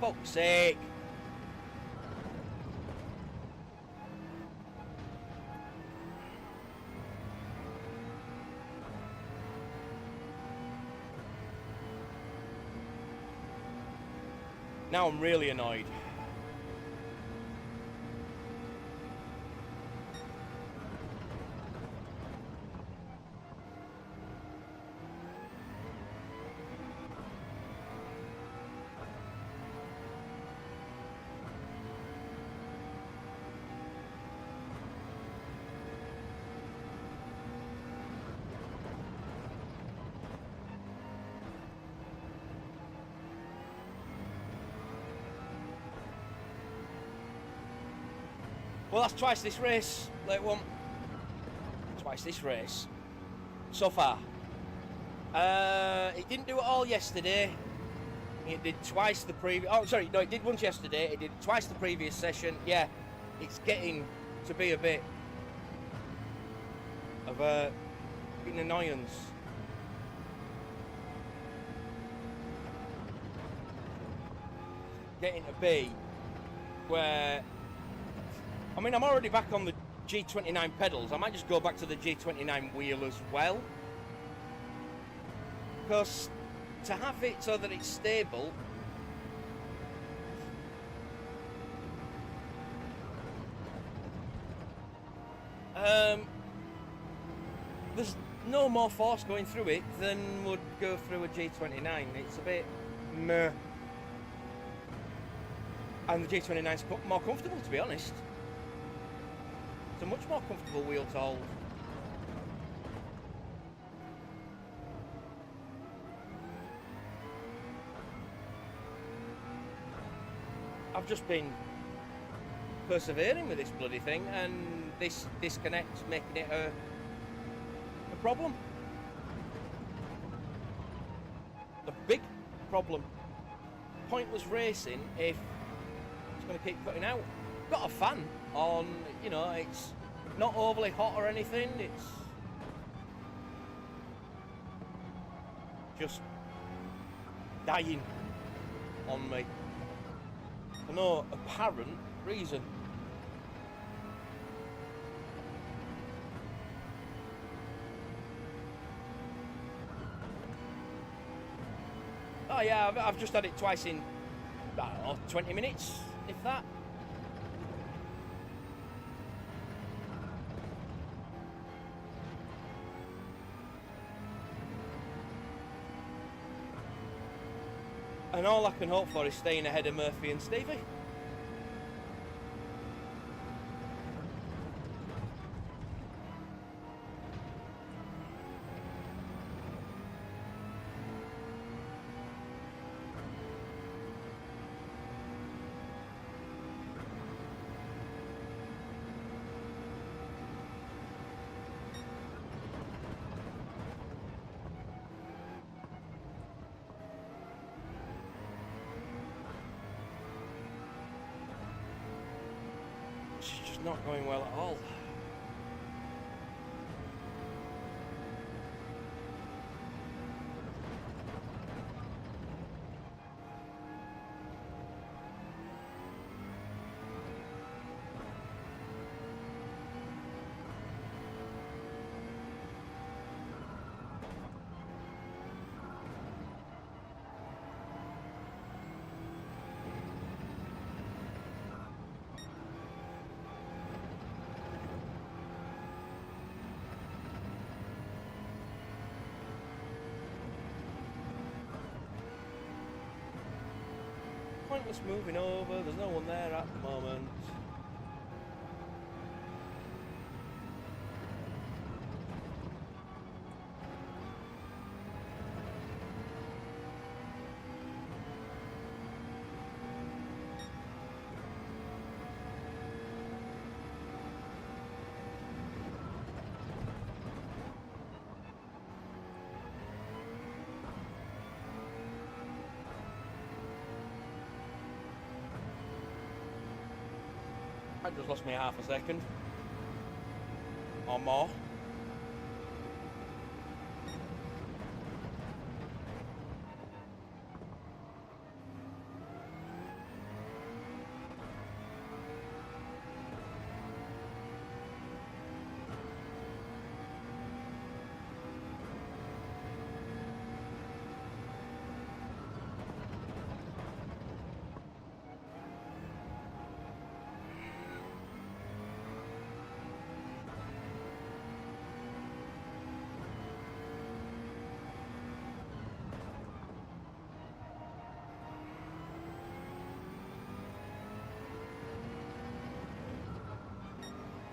Fuck's sake. Now I'm really annoyed. Well, that's twice this race, late one. Twice this race. So far. It didn't do it all yesterday. It did twice the previous... Oh, sorry, no, it did once yesterday. It did twice the previous session. Yeah, it's getting to be a bit of an annoyance. Getting to be where... I mean, I'm already back on the G29 pedals. I might just go back to the G29 wheel as well. Because to have it so that it's stable, there's no more force going through it than would go through a G29. It's a bit meh. And the G29's more comfortable, to be honest. It's a much more comfortable wheel to hold. I've just been persevering with this bloody thing, and this disconnect's making it a problem. The big problem. Pointless racing if it's going to keep cutting out. Got a fan on, you know, it's not overly hot or anything, it's just dying on me for no apparent reason. Oh yeah, I've just had it twice in, I don't know, 20 minutes, if that. And all I can hope for is staying ahead of Murphy and Stevie. It's just not going well at all. Pointless moving over, there's no one there at the moment. I just lost me half a second or more.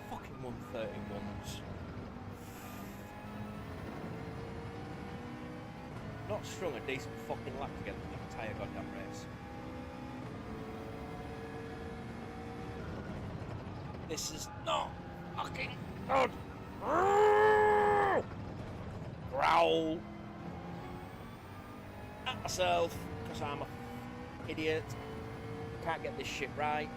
Fucking 131s. Not strung a decent fucking lap together the entire goddamn race. This is not fucking good. Growl at myself because I'm a idiot. Can't get this shit right.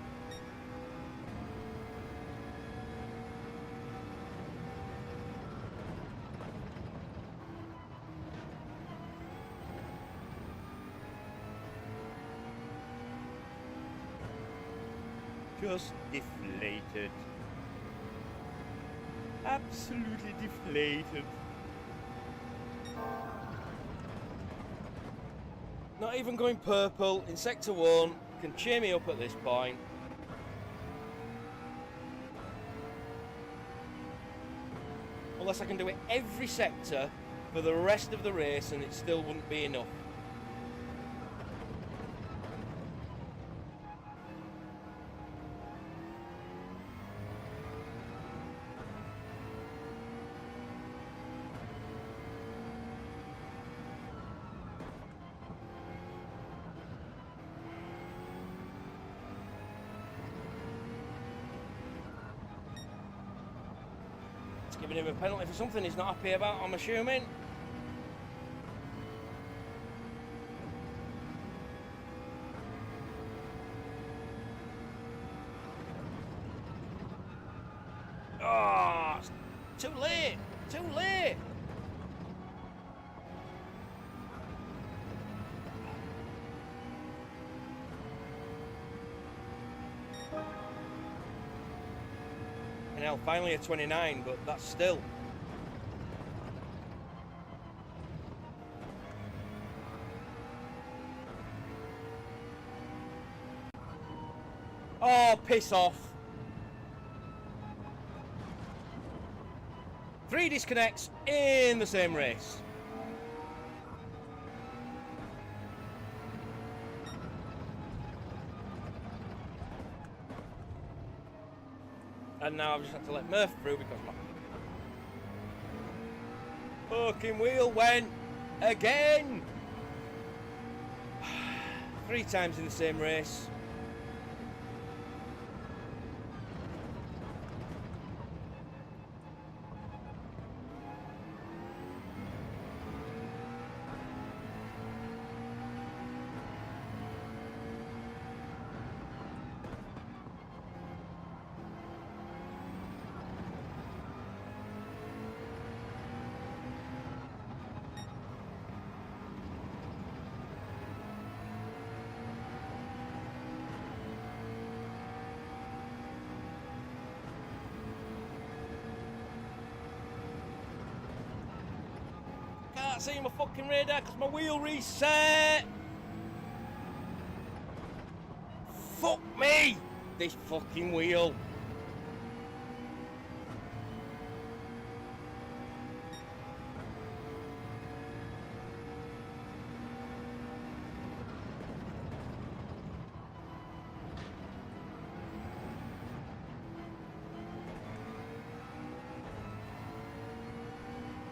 Just deflated. Absolutely deflated. Not even going purple in sector 1 can cheer me up at this point. Unless I can do it every sector for the rest of the race and it still wouldn't be enough. Giving him a penalty for something he's not happy about, I'm assuming. Oh, too late, too late. Now finally a 29, but that's still. Oh, piss off. 3 disconnects in the same race. And now I've just had to let Murph through because my fucking wheel went again. 3 times in the same race. Can't see my fucking radar because my wheel reset. Fuck me, this fucking wheel.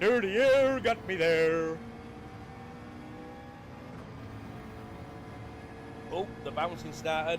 Dirty air got me there. Oh, the bouncing started.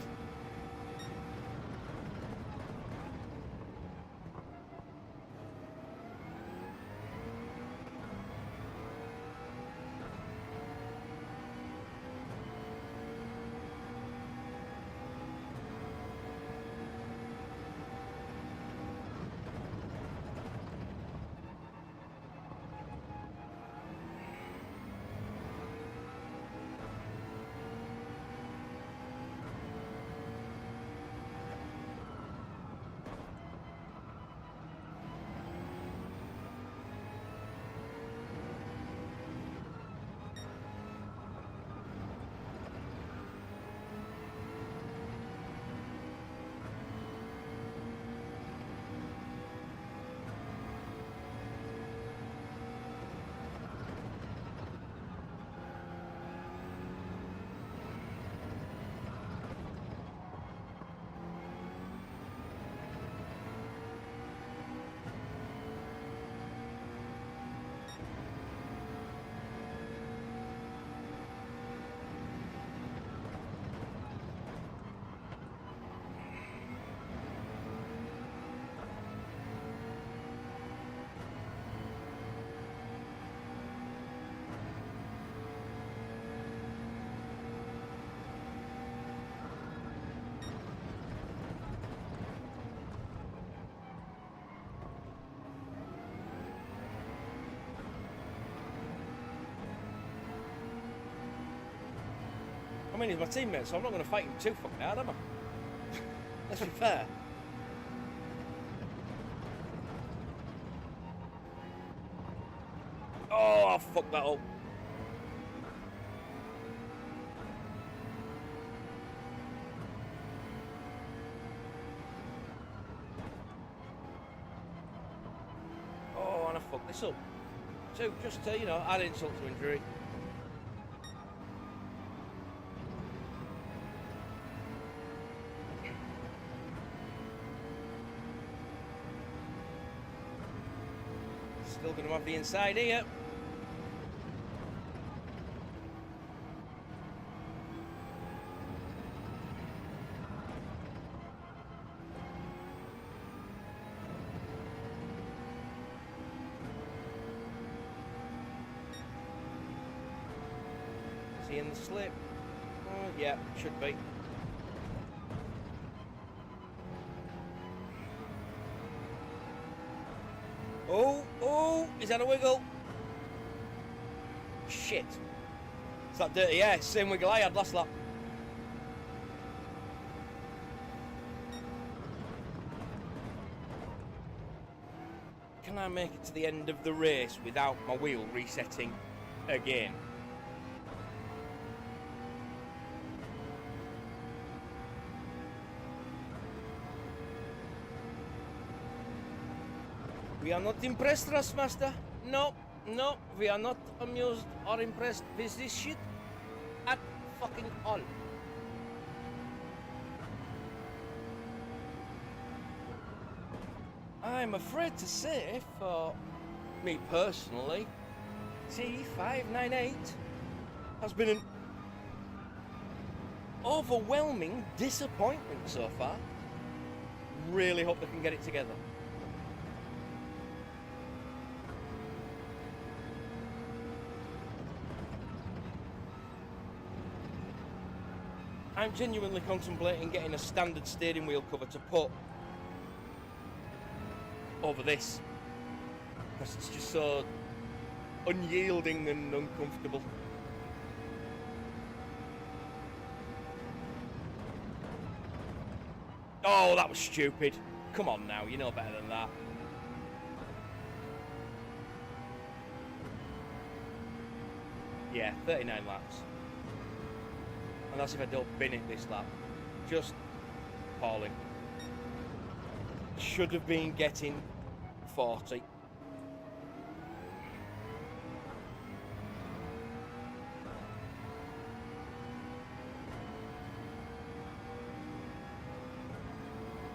mean, he's my teammate, so I'm not going to fight him too fucking hard, am I? Let's be fair. Oh, I fucked that up. Oh, and I fucked this up. So, just to, you know, add insult to injury. Still going to have the inside here. In the slip. Yeah, should be. Oh, is that a wiggle? Shit. It's that dirty air, same wiggle I had last lap. Can I make it to the end of the race without my wheel resetting again? We are not impressed, Rustmaster. No, we are not amused or impressed with this shit at fucking all. I'm afraid to say, for me personally, T598 has been an overwhelming disappointment so far. Really hope they can get it together. I'm genuinely contemplating getting a standard steering wheel cover to put over this, because it's just so unyielding and uncomfortable. Oh, that was stupid. Come on now, you know better than that. Yeah, 39 laps. And that's if I don't bin it this lap. Just appalling. Should have been getting 40.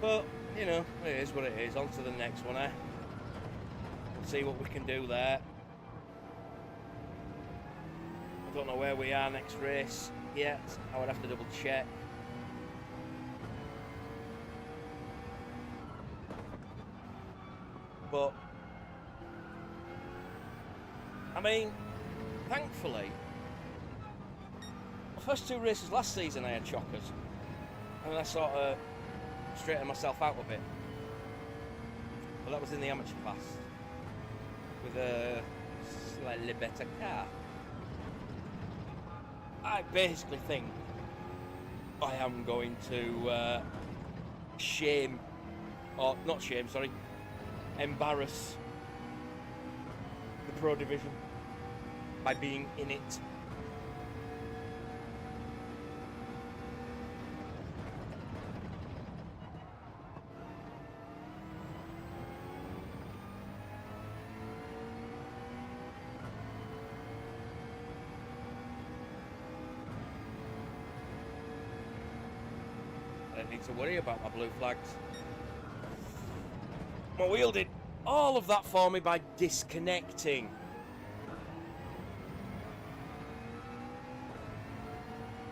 But, you know, it is what it is. On to the next one, eh? See what we can do there. I don't know where we are next race yet. I would have to double check. But, I mean, thankfully, the first two races last season I had chockers. And I sort of straightened myself out a bit. But that was in the amateur class. With a slightly better car. I basically think I am going to embarrass the Pro Division by being in it. I don't need to worry about my blue flags. My wheel did all of that for me by disconnecting.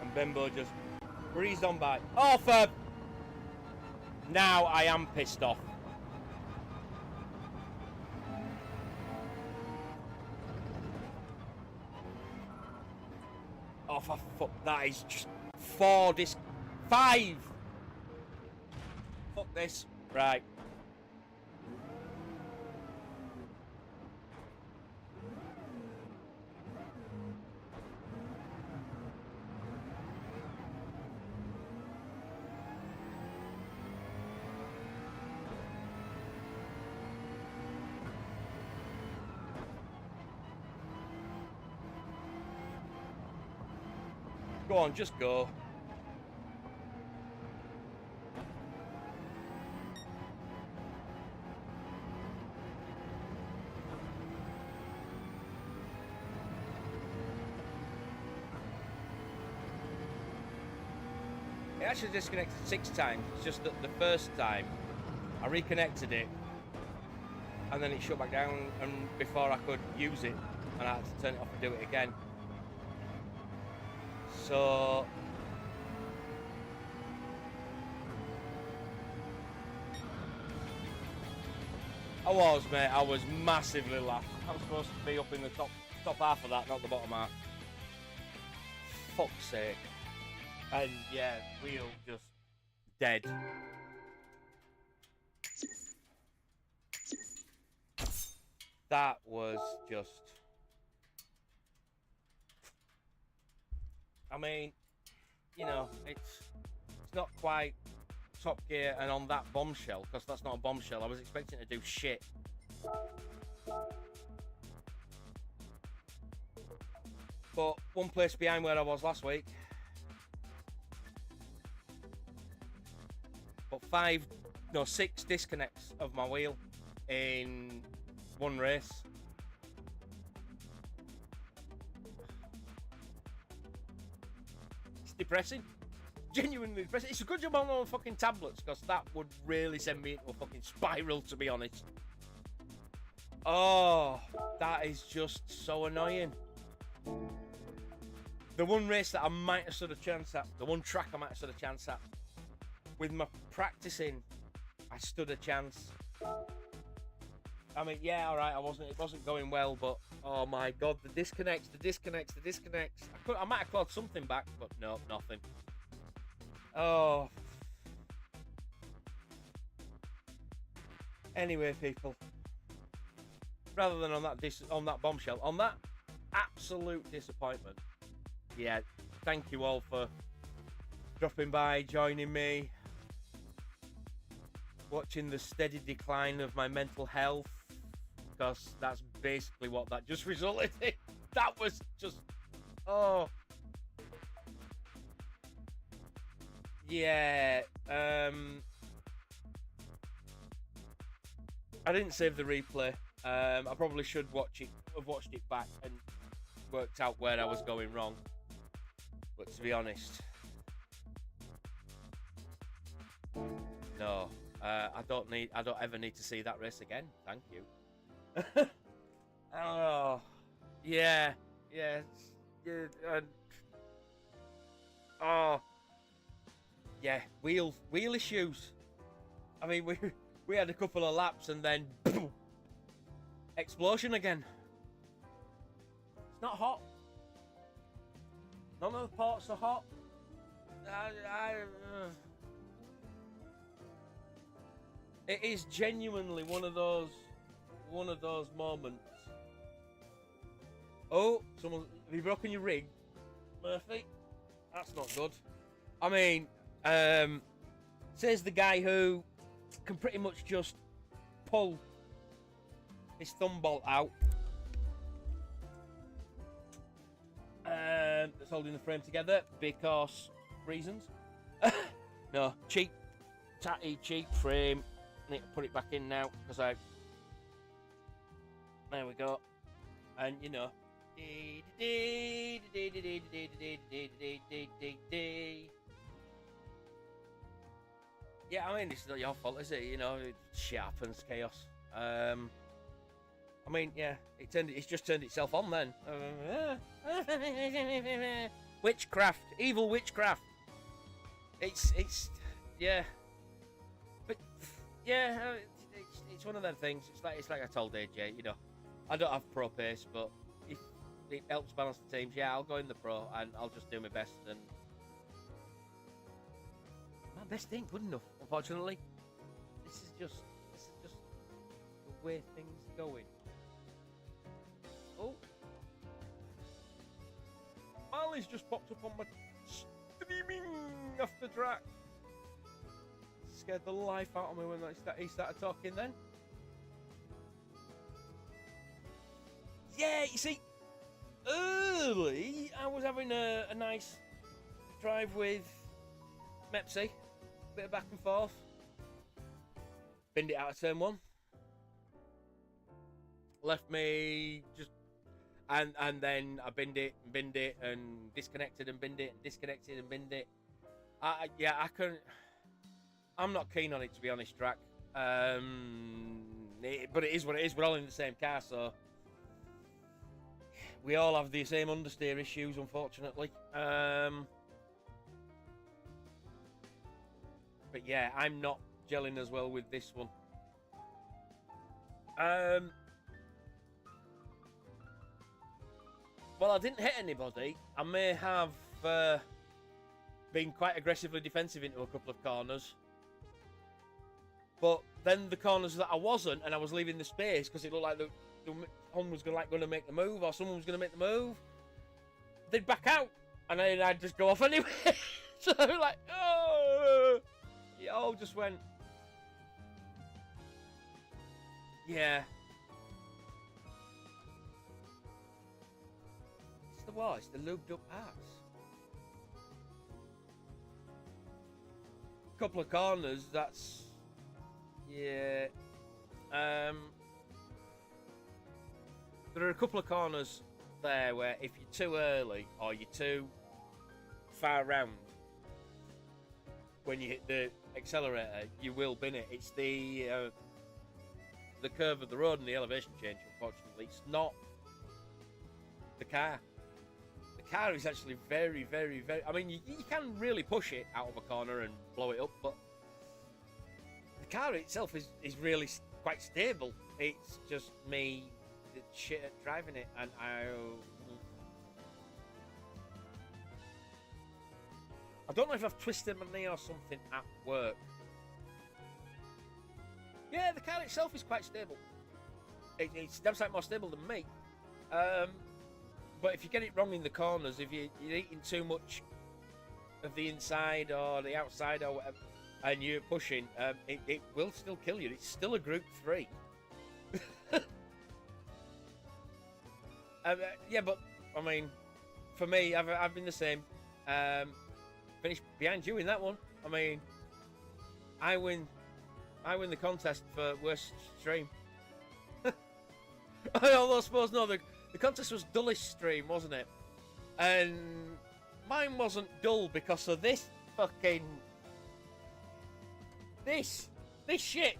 And Bembo just breezed on by. Oh, Ferb! Now I am pissed off. Oh, for fuck, that is just 5! Fuck this. Right. Go on, just go. It actually disconnected 6 times. It's just that the first time I reconnected it and then it shut back down, and before I could use it, and I had to turn it off and do it again. So mate, I was massively laughed. I'm supposed to be up in the top half of that, not the bottom half. Fuck's sake. And yeah, wheel just dead. That was just... I mean, you know, it's not quite Top Gear and on that bombshell, because that's not a bombshell. I was expecting to do shit. But one place behind where I was last week. But 6 disconnects of my wheel in one race. It's depressing. Genuinely depressing. It's a good job I'm on fucking tablets, because that would really send me into a fucking spiral, to be honest. Oh, that is just so annoying. The one race that I might have stood a chance at, the one track I might have stood a chance at, with my practicing, I stood a chance. I mean, yeah, all right, it wasn't going well, but oh my god, the disconnects. I might have clawed something back, but no, nothing. Oh. Anyway, people, rather than on that bombshell, on that absolute disappointment, yeah, thank you all for dropping by, joining me, watching the steady decline of my mental health, because that's basically what that just resulted in. That was just, oh. Yeah, I didn't save the replay. I probably should have watched it back and worked out where I was going wrong. But to be honest, no, I don't ever need to see that race again. Thank you. Oh, yeah, oh, yeah, wheel issues. I mean, we had a couple of laps and then boom, explosion again. It's not hot. None of the parts are hot. It is genuinely one of those moments. Oh, have you broken your rig, Murphy? That's not good. I mean, says the guy who can pretty much just pull his thumb bolt out. That's holding the frame together because reasons. No, cheap frame. Need to put it back in now because there we go. And you know, yeah, I mean, it's not your fault, is it? You know, shit happens, chaos. I mean, yeah, it's just turned itself on then. Witchcraft, evil witchcraft. It's yeah, but yeah, it's one of them things. It's like I told AJ, you know, I don't have pro pace, but if it helps balance the teams, yeah, I'll go in the pro and I'll just do my best. And my best ain't good enough, unfortunately. This is just the way things are going. Oh, Marley's just popped up on my streaming after track. Scared the life out of me when he started talking then. Yeah, you see, early I was having a nice drive with Mepsy, bit of back and forth. Binned it out of turn 1. Left me just, and then I binned it and disconnected and binned it and disconnected and binned it. I couldn't. I'm not keen on it, to be honest, Drac. But it is what it is. We're all in the same car, so we all have the same understeer issues, unfortunately. But yeah, I'm not gelling as well with this one. Well, I didn't hit anybody. I may have been quite aggressively defensive into a couple of corners. But then the corners that I wasn't, and I was leaving the space because it looked like someone was going to make the move, or someone was going to make the move, they'd back out, and then I'd just go off anyway. So I'm like, oh, it all just went, yeah. It's the what? It's the lubed up ass. Couple of corners, that's. Yeah. There are a couple of corners there where if you're too early or you're too far round when you hit the accelerator, you will bin it. It's the curve of the road and the elevation change, unfortunately. It's not the car. The car is actually very, very, very... I mean, you can really push it out of a corner and blow it up, but the car itself is really quite stable. It's just me that's shit at driving it, and I don't know if I've twisted my knee or something at work. Yeah, the car itself is quite stable. It's damn sight more stable than me. But if you get it wrong in the corners, if you're eating too much of the inside or the outside or whatever, and you're pushing, it will still kill you. It's still a Group 3. Yeah, but I mean, for me, I've been the same. Finished behind you in that one. I mean, I win the contest for worst stream. Although I suppose no, the contest was dullest stream, wasn't it? And mine wasn't dull because of this fucking this shit.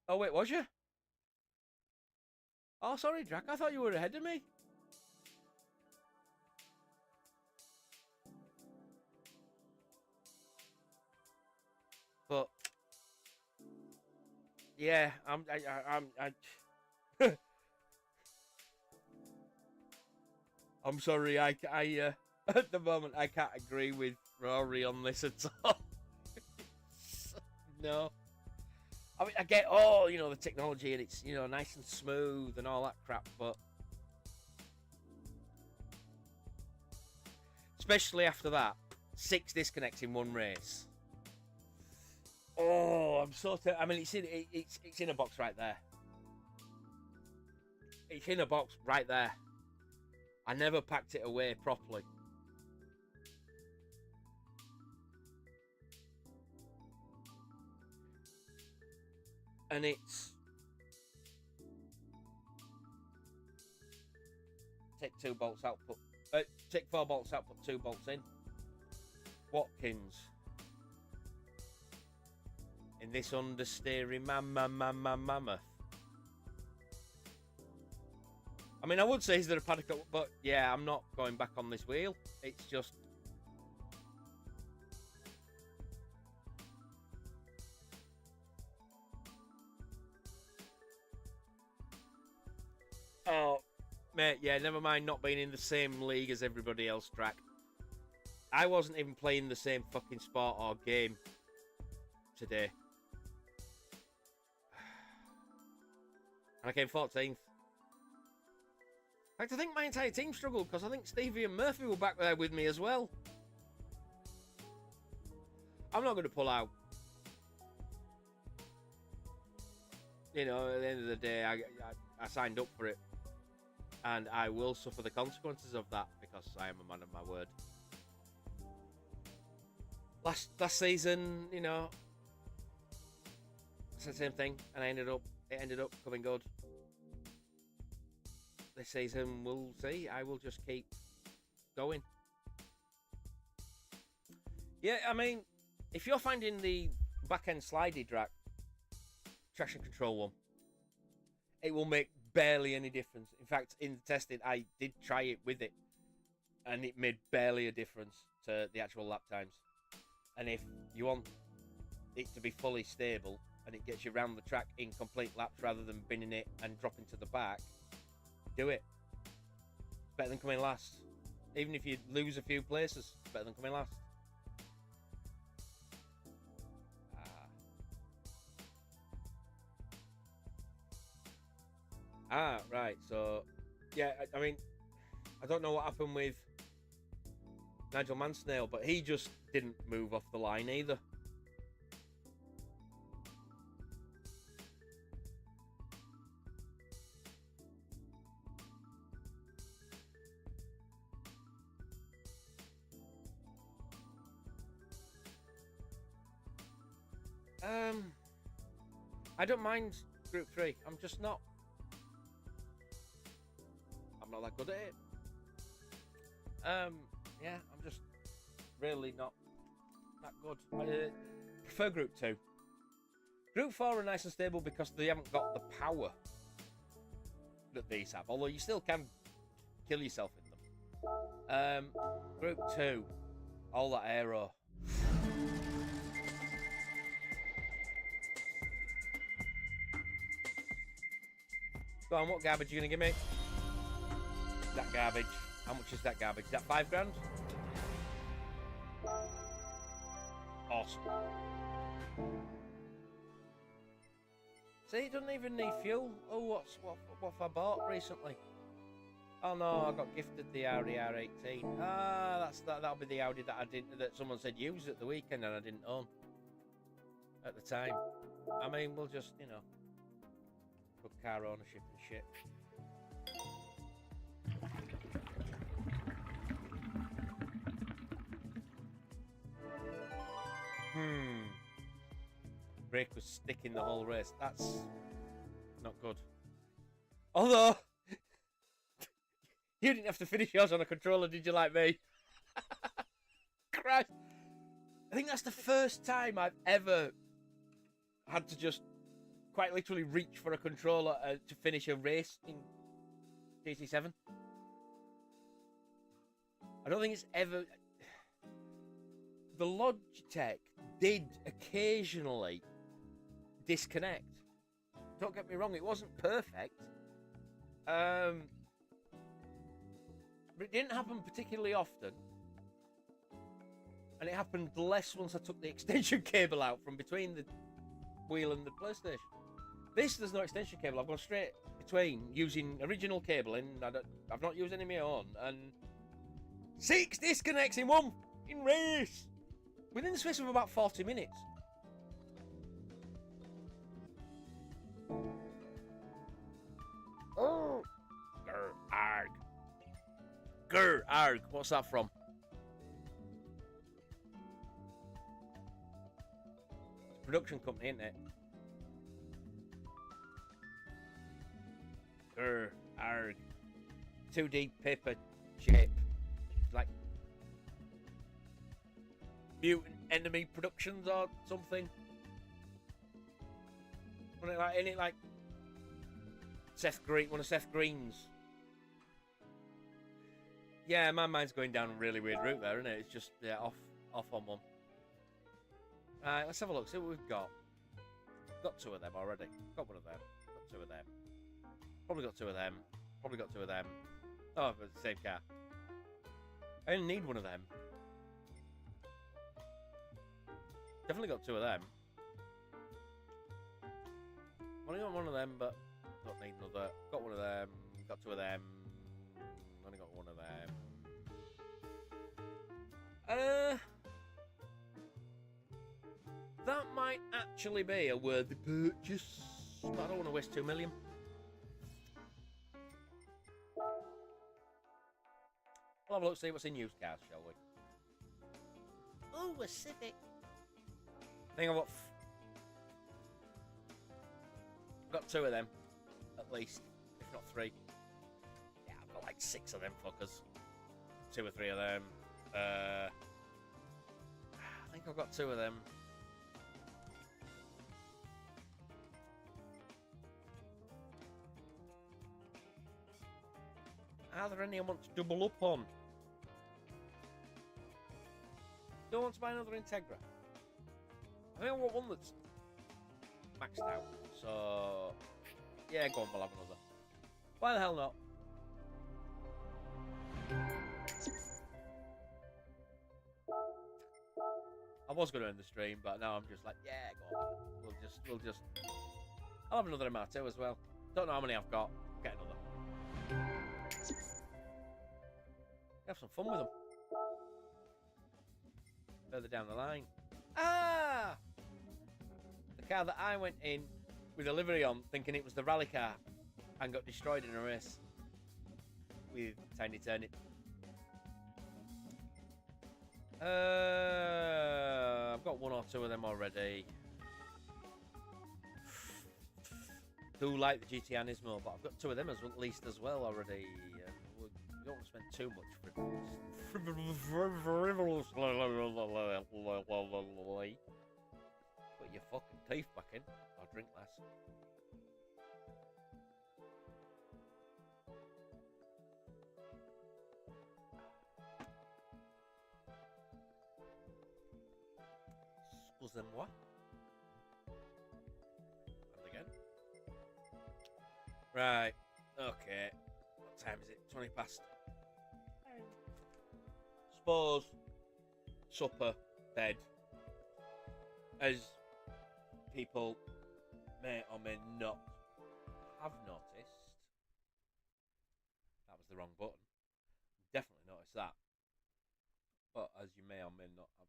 Oh wait, was you? Oh, sorry, Drac. I thought you were ahead of me. But yeah, I'm sorry. I at the moment I can't agree with Rory on this at all. No. I mean, I get all, the technology and it's, nice and smooth and all that crap, but especially after that, 6 disconnects in one race. Oh, I'm so I mean, it's in a box right there. It's in a box right there. I never packed it away properly. And it's take 2 bolts out, take 4 bolts out, put 2 bolts in. Watkins in this understeering mammoth. I mean, I would say is there a paddock, but yeah, I'm not going back on this wheel. It's just. Oh, mate, yeah, never mind not being in the same league as everybody else, Drac. I wasn't even playing the same fucking sport or game today. And I came 14th. In fact, I think my entire team struggled because I think Stevie and Murphy were back there with me as well. I'm not going to pull out. you know, at the end of the day, I signed up for it, and I will suffer the consequences of that because I am a man of my word. Last season, you know, it's the same thing, and it ended up coming good. This season, we'll see. I will just keep going. Yeah, I mean, if you're finding the back-end slidey traction control one, it will make barely any difference. In fact, in the testing, I did try it with it, and it made barely a difference to the actual lap times. And if you want it to be fully stable and it gets you around the track in complete laps rather than binning it and dropping to the back, do it. It's better than coming last. Even if you lose a few places, it's better than coming last. Right. So, yeah, I mean, I don't know what happened with Nigel Mansell, but he just didn't move off the line either. I don't mind Group 3. I'm not that good at it. Yeah, I'm just really not that good. I prefer Group 2. Group 4 are nice and stable because they haven't got the power that these have, although you still can kill yourself in them. Group 2, all that aero. Go on, what garbage are you going to give me? That garbage. How much is that garbage? Is that $5 grand? Awesome. See, it doesn't even need fuel. Oh, what have I bought recently? Oh no, I got gifted the Audi R18. That'll be the Audi that someone said use at the weekend and I didn't own at the time. I mean, we'll just, you know, put car ownership and shit. Brake was sticking the whole race. That's not good. Although, you didn't have to finish yours on a controller, did you, like me? Christ. I think that's the first time I've ever had to just quite literally reach for a controller to finish a race in GT7. I don't think it's ever... The Logitech did occasionally disconnect. Don't get me wrong, it wasn't perfect. But it didn't happen particularly often. And it happened less once I took the extension cable out from between the wheel and the PlayStation. There's no extension cable. I've gone straight between using original cabling. I've not used any of my own. And 6 disconnects in race. Within the space of about 40 minutes. Oh, arg. Arg. What's that from? It's a production company, isn't it? Arg. 2D paper shape. Like Mutant Enemy Productions or something. Isn't it like Seth Green, one of Seth Green's? Yeah, my mind's going down a really weird route there, isn't it? It's just off on one. Alright, let's have a look, see what we've got. Got 2 of them already. Got 1 of them. Got 2 of them. Probably got 2 of them. Probably got 2 of them. Oh, but the same car. I only need 1 of them. Definitely got 2 of them. Only got 1 of them, but don't need another. Got 1 of them. Got 2 of them. Only got 1 of them. That might actually be a worthy purchase. but I don't want to waste 2 million. We'll have a look, see what's in used cars, shall we? Oh, a Civic. I think I've got 2 of them, at least, if not 3. Yeah, I've got like 6 of them fuckers. 2 or 3 of them. I think I've got 2 of them. Are there any I want to double up on? Don't want to buy another Integra. I think I want one that's maxed out. So, yeah, go on, we'll have another. Why the hell not? I was going to end the stream, but now I'm just like, yeah, go on. We'll just. I'll have another MR2 as well. Don't know how many I've got. Get another. Have some fun with them. Further down the line. Ah! The car that I went in with a livery on, thinking it was the rally car, and got destroyed in a race with Tiny Turnip. I've got 1 or 2 of them already. Do like the GT Anismo, but I've got 2 of them at least as well already. We don't want to spend too much frivolously. Put your fucking teeth back in, or drink less. Excusez-moi. And again. Right. Okay. What time is it? 20 past. Suppose supper, bed. As people may or may not have noticed, that was the wrong button. Definitely noticed that. But as you may or may not have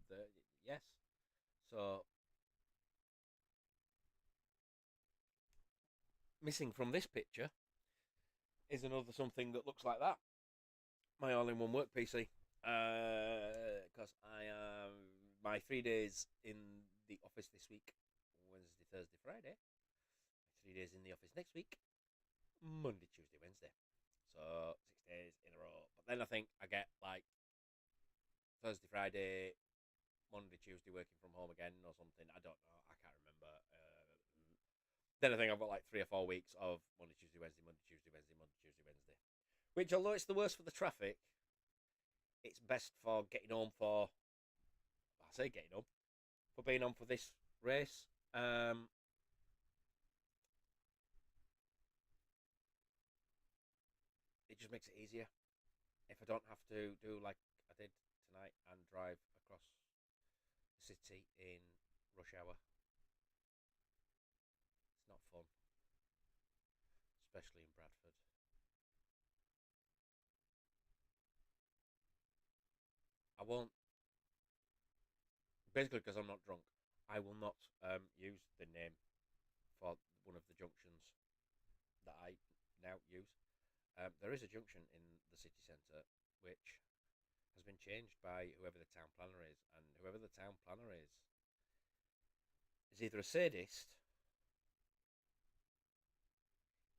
noticed, yes. So missing from this picture is another something that looks like that. My all-in-one work PC. Because I am my 3 days in the office this week, Wednesday, Thursday, Friday. 3 days in the office next week, Monday, Tuesday, Wednesday. So 6 days in a row. But then I think I get like Thursday, Friday, Monday, Tuesday working from home again or something. I don't know. I can't remember. Then I think I've got like 3 or 4 weeks of Monday, Tuesday, Wednesday, Monday, Tuesday, Wednesday, Monday, Tuesday, Wednesday. Which, although it's the worst for the traffic, it's best for getting home for, I say getting home, for being on for this race. It just makes it easier. If I don't have to do like I did tonight and drive across the city in rush hour. It's not fun. Especially in Bradford. I won't, basically because I'm not drunk, I will not use the name for one of the junctions that I now use. There is a junction in the city centre which has been changed by whoever the town planner is, and whoever the town planner is either a sadist,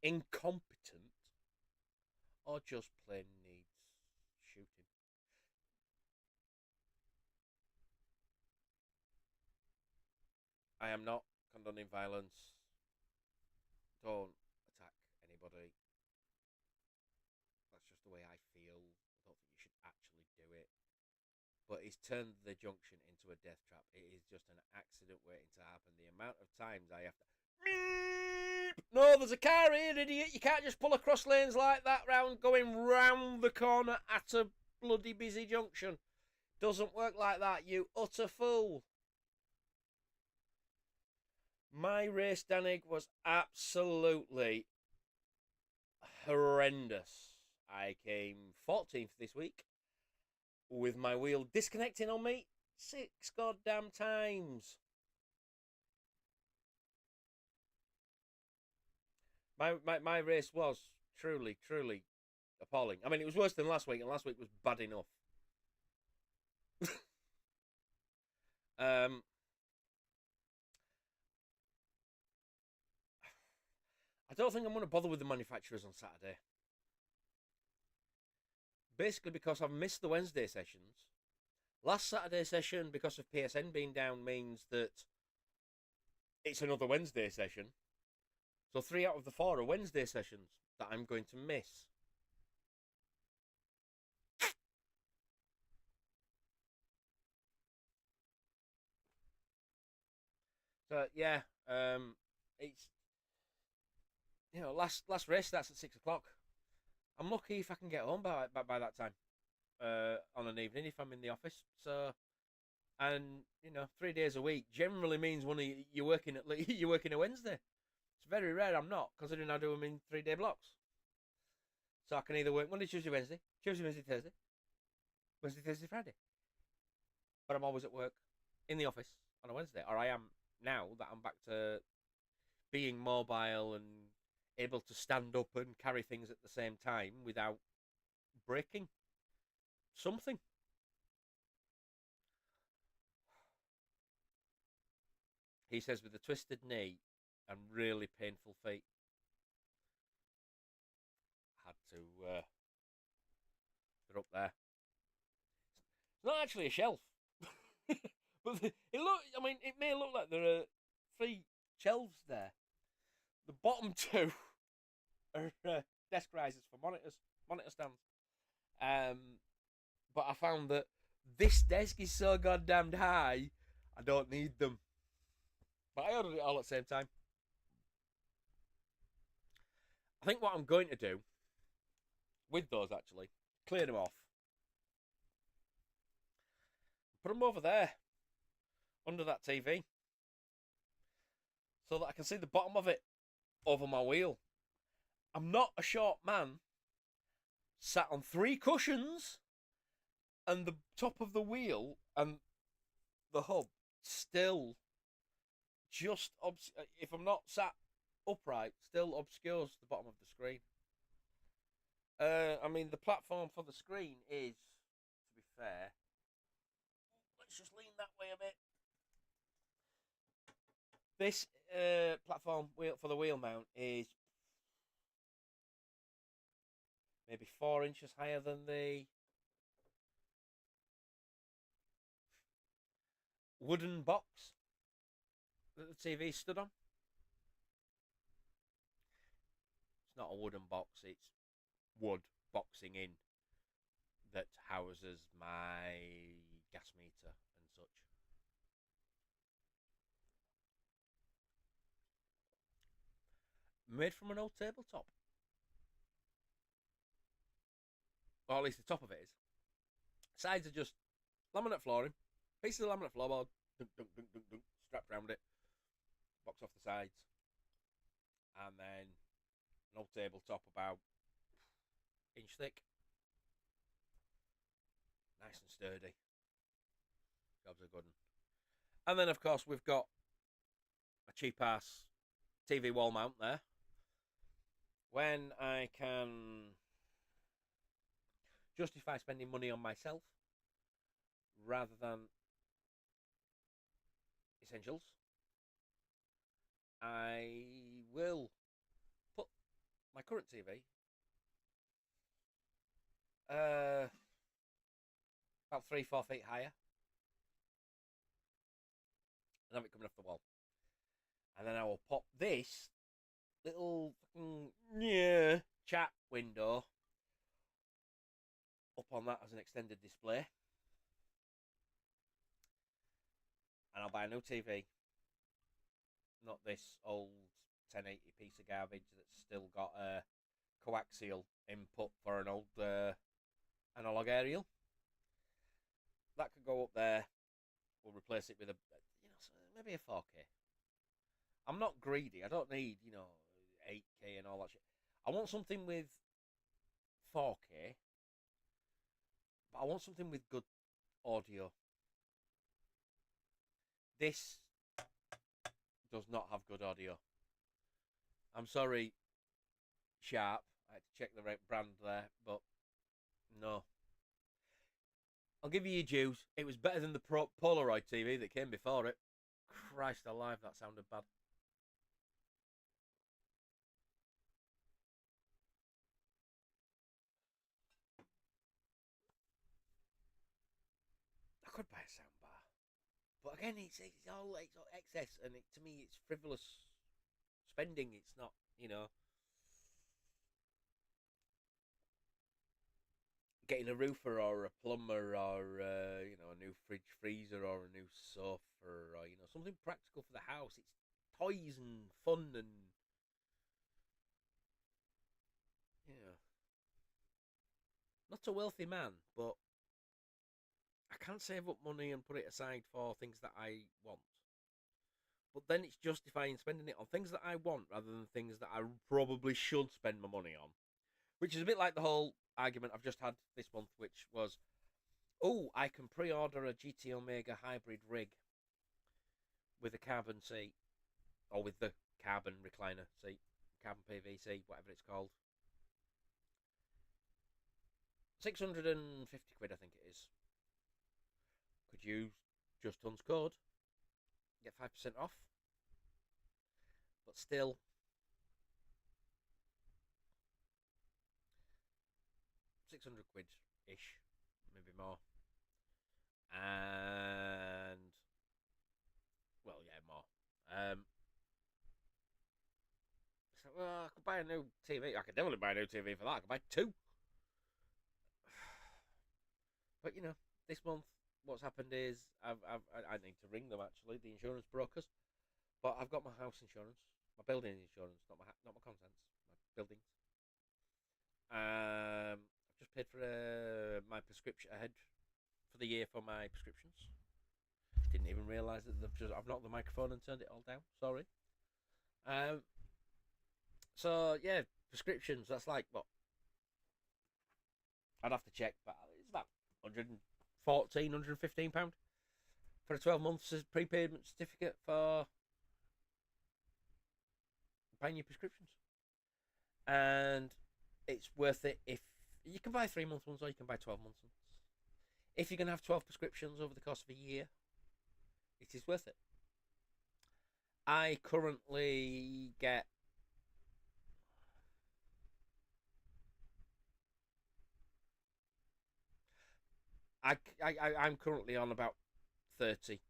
incompetent, or just plain needs shooting. I am not condoning violence. Don't attack anybody. That's just the way I feel. I don't think you should actually do it. But he's turned the junction into a death trap. It is just an accident waiting to happen. The amount of times I have to... No, there's a car here, idiot. You can't just pull across lanes like that going round the corner at a bloody busy junction. Doesn't work like that, you utter fool. My race, Danig, was absolutely horrendous. I came 14th this week with my wheel disconnecting on me 6 goddamn times. My race was truly, truly appalling. I mean, it was worse than last week, and last week was bad enough. um, I don't think I'm going to bother with the manufacturers on Saturday. Basically, because I've missed the Wednesday sessions. Last Saturday session, because of PSN being down, means that it's another Wednesday session. So 3 out of the 4 are Wednesday sessions that I'm going to miss. So yeah, it's last race starts at 6 o'clock. I'm lucky if I can get home by that time on an evening if I'm in the office. So, and 3 days a week generally means you're working you're working a Wednesday. It's very rare I'm not, considering I do them in 3-day blocks. So I can either work Monday, Tuesday, Wednesday, Tuesday, Wednesday, Thursday, Wednesday, Thursday, Friday. But I'm always at work in the office on a Wednesday, or I am now that I'm back to being mobile and able to stand up and carry things at the same time without breaking something. He says with a twisted knee and really painful feet. Had to they're up there. It's not actually a shelf. But it may look like there are 3 shelves there. The bottom 2 are desk risers for monitor stands. But I found that this desk is so goddamn high, I don't need them. But I ordered it all at the same time. I think what I'm going to do with those, actually, clear them off, put them over there, under that TV, so that I can see the bottom of it over my wheel. I'm not a short man, sat on 3 cushions, and the top of the wheel and the hub still just, if I'm not sat upright, still obscures the bottom of the screen. I mean, the platform for the screen is, to be fair, let's just lean that way a bit. This platform wheel for the wheel mount is maybe 4 inches higher than the wooden box that the TV stood on. It's not a wooden box, it's wood boxing in that houses my gas meter and such. Made from an old tabletop. Or at least the top of it is. Sides are just laminate flooring, pieces of laminate floorboard, dunk, dunk, dunk, dunk, dunk, strapped around it, box off the sides, and then an old tabletop about inch thick. Nice and sturdy. Jobs are good. And then, of course, we've got a cheap ass TV wall mount there. When I can justify spending money on myself rather than essentials, I will put my current TV about 3-4 feet higher and have it coming off the wall. And then I will pop this little chat window up on that as an extended display. And I'll buy a new TV. Not this old 1080 piece of garbage that's still got a coaxial input for an old analog aerial. That could go up there. We'll replace it with maybe a 4K. I'm not greedy. I don't need 8K and all that shit. I want something with 4K, but I want something with good audio. This does not have good audio. I'm sorry, sharp. I had to check the right brand there, but no. I'll give you your dues. It was better than the Polaroid TV that came before it. Christ alive, that sounded bad. I could buy a soundbar, but again, it's all excess, and to me, it's frivolous spending. It's not, getting a roofer or a plumber or a new fridge freezer or a new sofa or something practical for the house. It's toys and fun and not a wealthy man, but I can't save up money and put it aside for things that I want. But then it's justifying spending it on things that I want rather than things that I probably should spend my money on. Which is a bit like the whole argument I've just had this month, which was, oh, I can pre-order a GT Omega hybrid rig with a carbon seat, or with the carbon recliner seat, carbon PVC, whatever it's called. 650 quid, I think it is. Could use Just Tons code, get 5% off, but still, 600 quid ish, maybe more. And well, yeah, more. So, well, I could buy a new TV. I could definitely buy a new TV for that. I could buy two. But this month, what's happened is I need to ring them actually, the insurance brokers. But I've got my house insurance, my building insurance, not my contents, my buildings. I've just paid for my prescription ahead for the year for my prescriptions. Didn't even realise that I've knocked the microphone and turned it all down. Sorry. So yeah, prescriptions. That's like what? I'd have to check, but it's about £115 for a 12 months prepayment certificate for buying your prescriptions, and it's worth it if you can buy 3 month ones or you can buy 12 month ones. If you're going to have 12 prescriptions over the course of a year, it is worth it. I currently get I'm currently on about 30,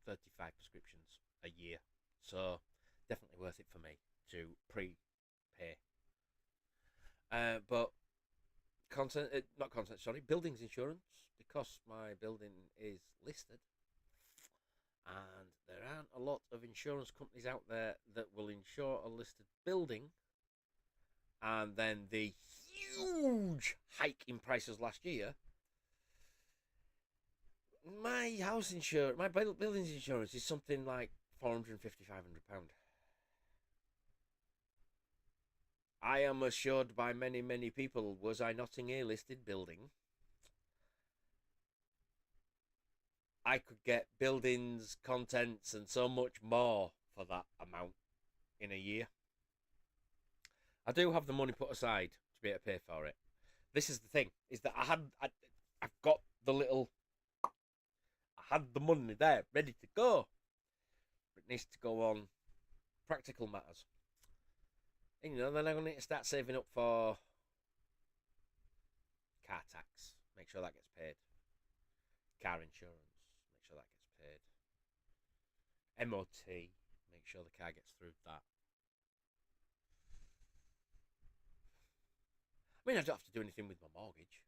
35 prescriptions a year, so definitely worth it for me to pre-pay. But buildings insurance, because my building is listed, and there aren't a lot of insurance companies out there that will insure a listed building, and then the huge hike in prices last year, my house insurance, my buildings insurance is something like £450, £500. I am assured by many, many people, was I not in a listed building, I could get buildings, contents, and so much more for that amount in a year. I do have the money put aside to be able to pay for it. This is the thing, is that I've got the little, I had the money there, ready to go. But it needs to go on practical matters. And then I'm going to need to start saving up for car tax, make sure that gets paid. Car insurance, make sure that gets paid. MOT, make sure the car gets through that. I mean, I don't have to do anything with my mortgage.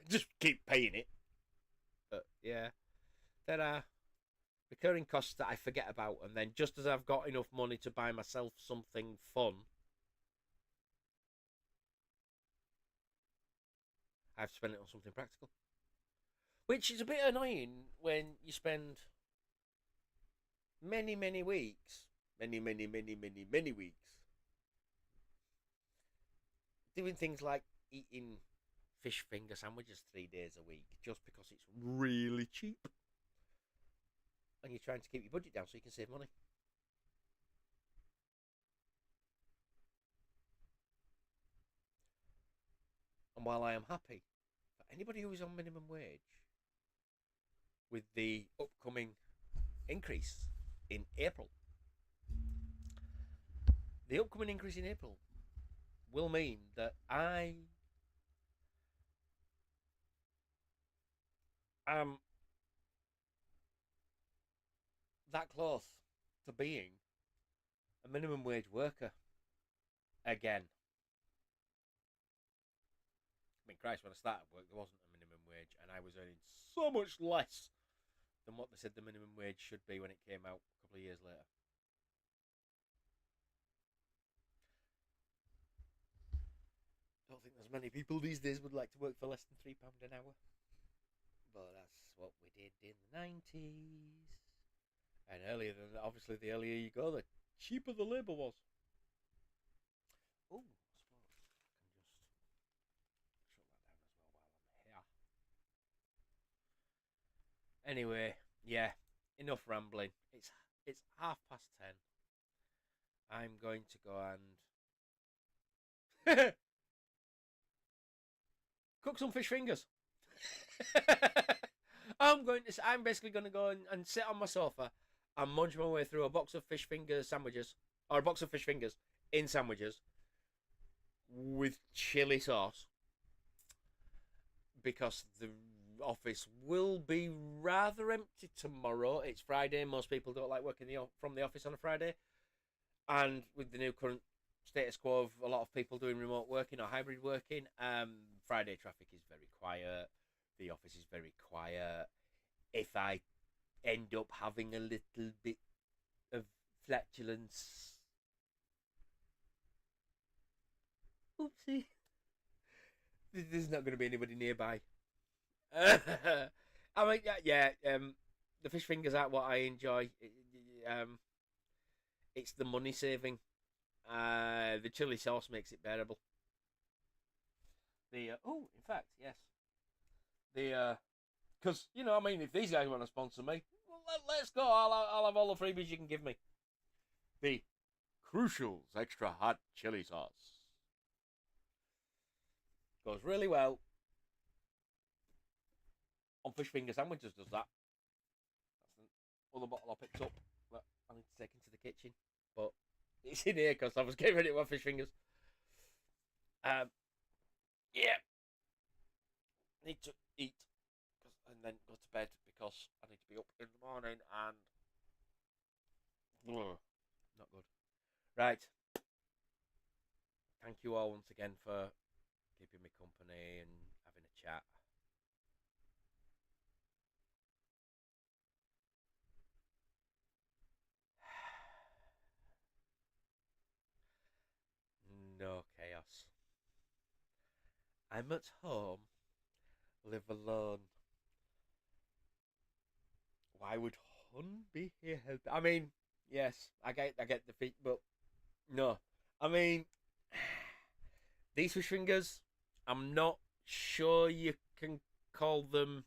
Just keep paying it. But yeah, there are recurring costs that I forget about, and then just as I've got enough money to buy myself something fun, I've spent it on something practical. Which is a bit annoying when you spend many, many weeks, many weeks, doing things like eating fish finger sandwiches 3 days a week just because it's really cheap. And you're trying to keep your budget down so you can save money. And while I am happy for anybody who is on minimum wage with the upcoming increase in April, the upcoming increase in April will mean that I am that close to being a minimum wage worker again. I mean, Christ, when I started work, there wasn't a minimum wage, and I was earning so much less than what they said the minimum wage should be when it came out a couple of years later. I don't think there's many people these days would like to work for less than £3 an hour. But that's what we did in the 90s. And earlier than that, obviously, the earlier you go, the cheaper the labour was. Oh, I suppose I can just shut that down as well while I'm here. Anyway, yeah, enough rambling. It's 10:30. I'm going to go and cook some fish fingers. I'm basically going to go and sit on my sofa and munch my way through a box of fish finger sandwiches, or a box of fish fingers in sandwiches with chili sauce, because the office will be rather empty tomorrow. It's Friday. Most people don't like working from the office on a Friday, and with the new current status quo of a lot of people doing remote working or hybrid working, Friday traffic is very quiet. The office is very quiet. If I end up having a little bit of flatulence, oopsie, there's not going to be anybody nearby. I mean, yeah, the fish fingers aren't what I enjoy. It's the money saving. The chili sauce makes it bearable. In fact, yes. Because I mean, if these guys want to sponsor me, well, let's go. I'll have all the freebies you can give me. The Crucials extra hot chili sauce goes really well on fish finger sandwiches. Does that? That's the other bottle I picked up that I need to take into the kitchen, but it's in here because I was getting ready to have fish fingers. Yeah, need to eat and then go to bed because I need to be up in the morning and not good. Right. Thank you all once again for keeping me company and having a chat. No chaos. I'm at home. Live alone. Why would Hun be here helping? I mean, yes, I get the feet, but no. I mean, these fish fingers, I'm not sure you can call them.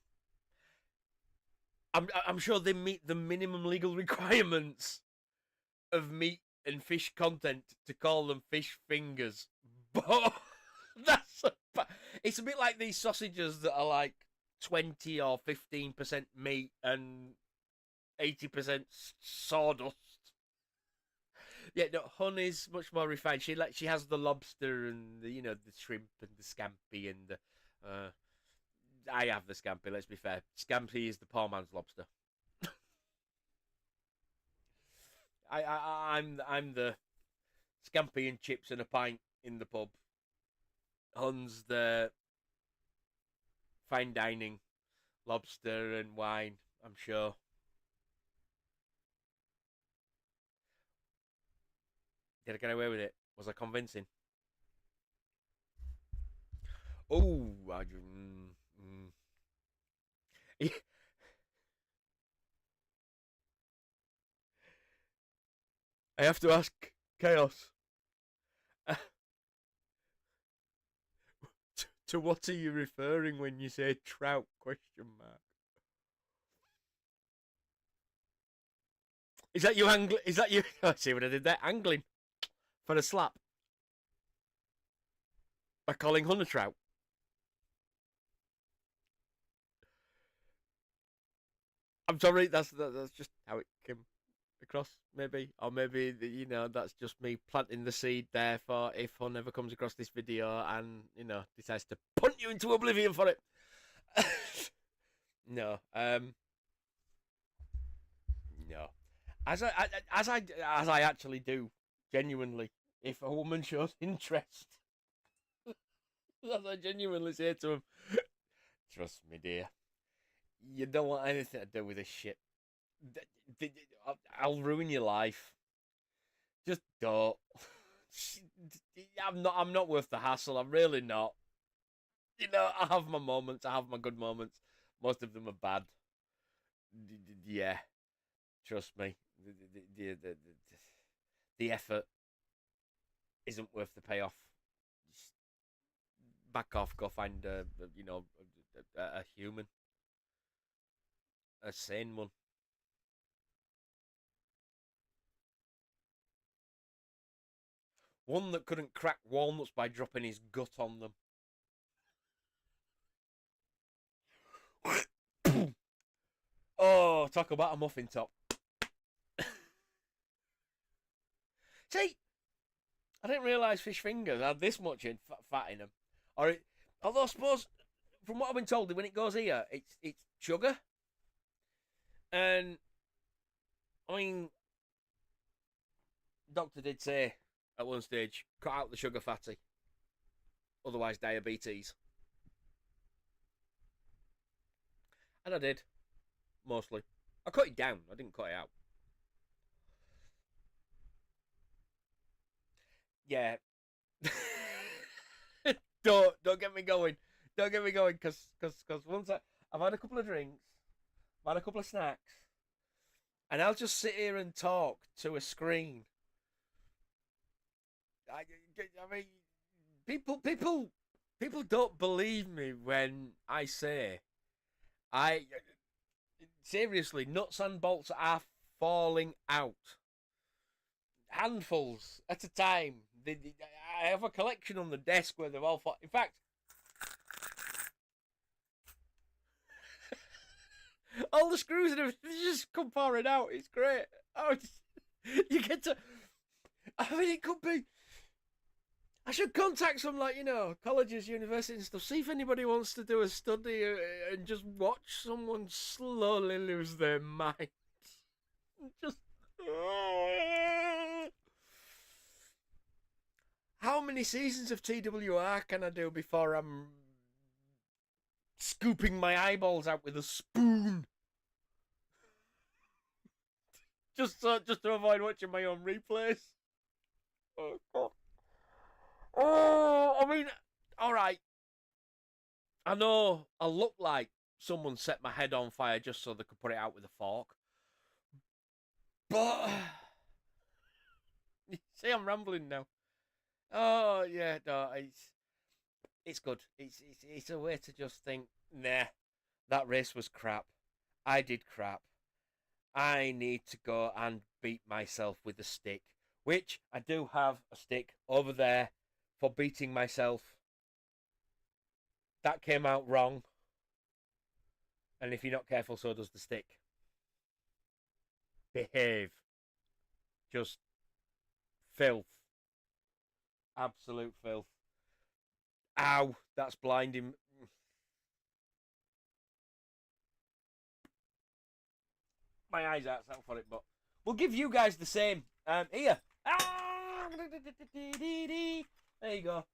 I'm sure they meet the minimum legal requirements of meat and fish content to call them fish fingers, but it's a bit like these sausages that are like 20 or 15% meat and 80% sawdust. Yeah, no, Hun is much more refined. She has the lobster and the shrimp and the scampi and the. I have the scampi. Let's be fair. Scampi is the poor man's lobster. I'm the scampi and chips and a pint in the pub. Hun's the fine dining lobster and wine, I'm sure. Did I get away with it? Was I convincing? Oh, I have to ask Chaos. To what are you referring when you say trout? ? Is that you angling? Is that you? I see what I did there. Angling for a slap by calling Hun a trout. I'm sorry, that's just how it came across, maybe. Or maybe, you know, that's just me planting the seed there for if one ever comes across this video and, you know, decides to punt you into oblivion for it. No, no. As I actually do, genuinely, if a woman shows interest, as I genuinely say to him, trust me, dear, you don't want anything to do with this shit. I'll ruin your life. Just don't. I'm not worth the hassle. I'm really not. You know, I have my moments. I have my good moments. Most of them are bad. Yeah, trust me. The effort isn't worth the payoff. Just back off. Go find a human, a sane one. One that couldn't crack walnuts by dropping his gut on them. Oh, talk about a muffin top. See, I didn't realise fish fingers had this much fat in them. Although I suppose, from what I've been told, when it goes here, it's sugar. And, I mean, doctor did say at one stage, cut out the sugar fatty. Otherwise, diabetes. And I did. Mostly. I cut it down. I didn't cut it out. Yeah. don't get me going. Don't get me going, because once I've had a couple of drinks, I've had a couple of snacks, and I'll just sit here and talk to a screen. I mean, people don't believe me when I say I seriously, nuts and bolts are falling out. Handfuls at a time. I have a collection on the desk where they're all fall. In fact, all the screws and everything just come pouring out. It's great. Oh, you get to. I mean, it could be. I should contact some, like, you know, colleges, universities and stuff. See if anybody wants to do a study and just watch someone slowly lose their mind. Just. How many seasons of TWR can I do before I'm scooping my eyeballs out with a spoon? just to avoid watching my own replays. Oh God. Oh, I mean, all right. I know I look like someone set my head on fire just so they could put it out with a fork. But see, I'm rambling now. Oh yeah, no, it's good. It's a way to just think, nah, that race was crap. I did crap. I need to go and beat myself with a stick, which I do have a stick over there for beating myself. That came out wrong. And if you're not careful, so does the stick. Behave. Just filth. Absolute filth. Ow, that's blinding. My eyes aren't set for it, but we'll give you guys the same. Here. There you go.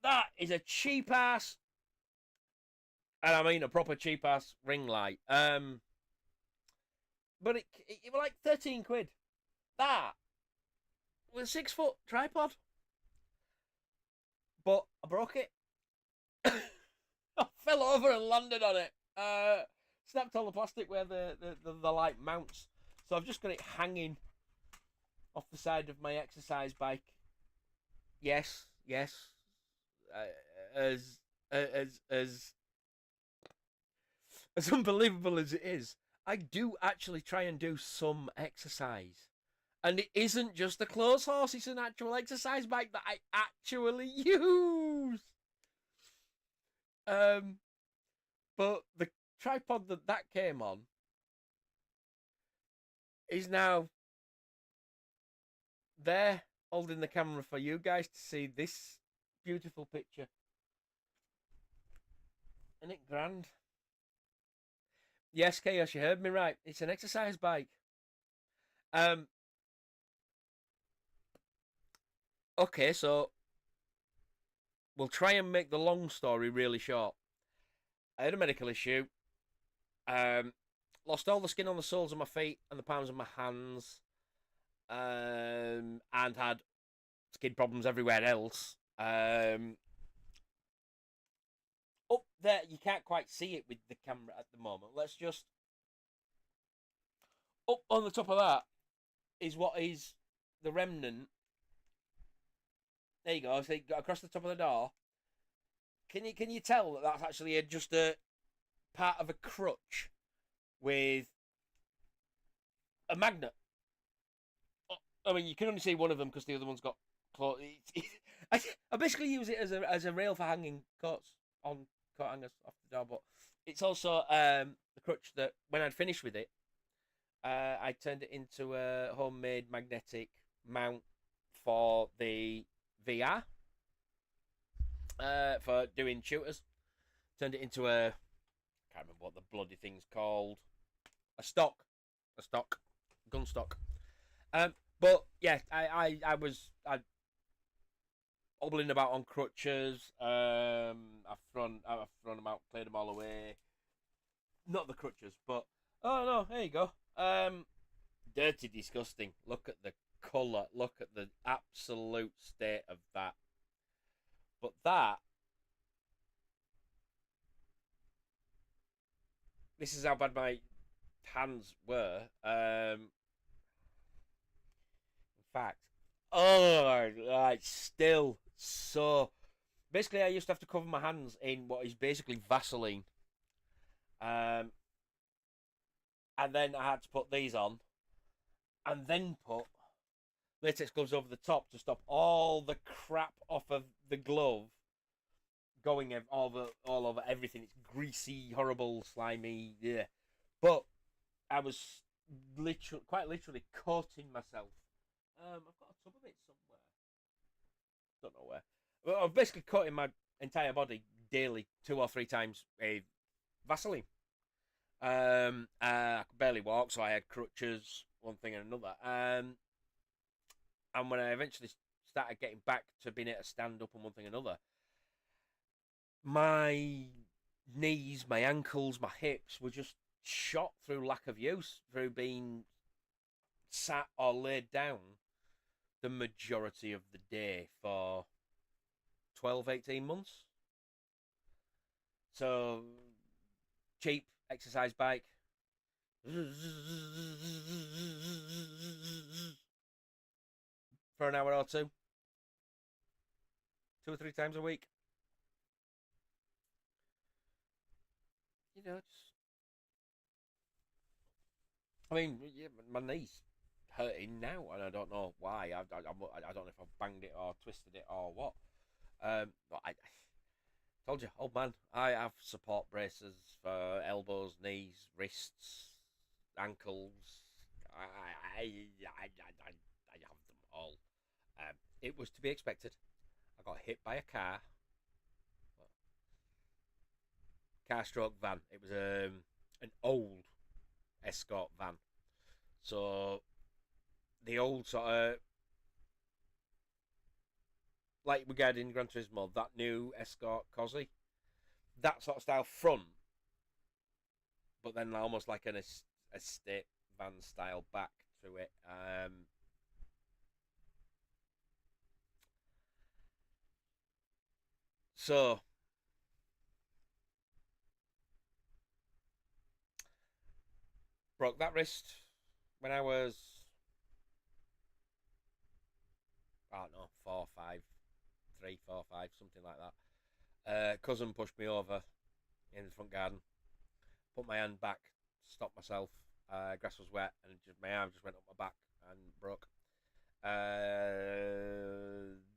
That is a cheap ass, and I mean a proper cheap ass ring light. But it was like 13 quid. That with a 6-foot tripod. But I broke it. I fell over and landed on it. Snapped all the plastic where the light mounts. So I've just got it hanging off the side of my exercise bike. Yes. As unbelievable as it is, I do actually try and do some exercise. And it isn't just a clothes horse, it's an actual exercise bike that I actually use. But the tripod that came on is now there, holding the camera for you guys to see this beautiful picture. Isn't it grand? Yes, Chaos, you heard me right. It's an exercise bike. Okay, so we'll try and make the long story really short. I had a medical issue. Lost all the skin on the soles of my feet and the palms of my hands. And had skin problems everywhere else. Up there, you can't quite see it with the camera at the moment. Let's just... Up on the top of that is what is the remnant. There you go. So you got across the top of the door. Can you tell that that's actually just a part of a crutch with a magnet? I mean, you can only see one of them because the other one's got claw. I basically use it as a rail for hanging coats on coat hangers off the door, but it's also a crutch that when I'd finished with it, I turned it into a homemade magnetic mount for the VR for doing shooters. Turned it into a, I can't remember what the bloody thing's called, a gun stock. But yeah, I was hobbling about on crutches. I've thrown them out, cleared them all away. Not the crutches, but oh no, there you go. Dirty, disgusting. Look at the colour. Look at the absolute state of that. But this is how bad my hands were. In fact, it's still so. Basically, I used to have to cover my hands in what is basically Vaseline. And then I had to put these on, and then put latex gloves over the top to stop all the crap off of the glove going all over everything. It's greasy, horrible, slimy, yeah. But I was quite literally coating myself. I've got a tub of it somewhere. Don't know where. Well, I've basically coating my entire body daily 2 or 3 times with Vaseline. I could barely walk, so I had crutches, one thing and another. And when I eventually started getting back to being able to stand up and one thing and another, my knees, my ankles, my hips were just shot through lack of use, through being sat or laid down the majority of the day for 12, 18 months. So, cheap exercise bike. For an hour or two. 2 or 3 times a week. You know, I mean, yeah, my knee's hurting now, and I don't know why. I don't know if I've banged it or twisted it or what. But I told you, old man, I have support braces for elbows, knees, wrists, ankles. I have them all. It was to be expected. I got hit by a stroke van. It was an old Escort van. So the old sort of, like we got in Gran Turismo, that new Escort Cosy, that sort of style front, but then almost like an estate van style back to it. So broke that wrist when I was, I don't know, 4, 5, 3, 4, 5, something like that. Cousin pushed me over in the front garden, put my hand back, stopped myself. Grass was wet, and my arm just went up my back and broke.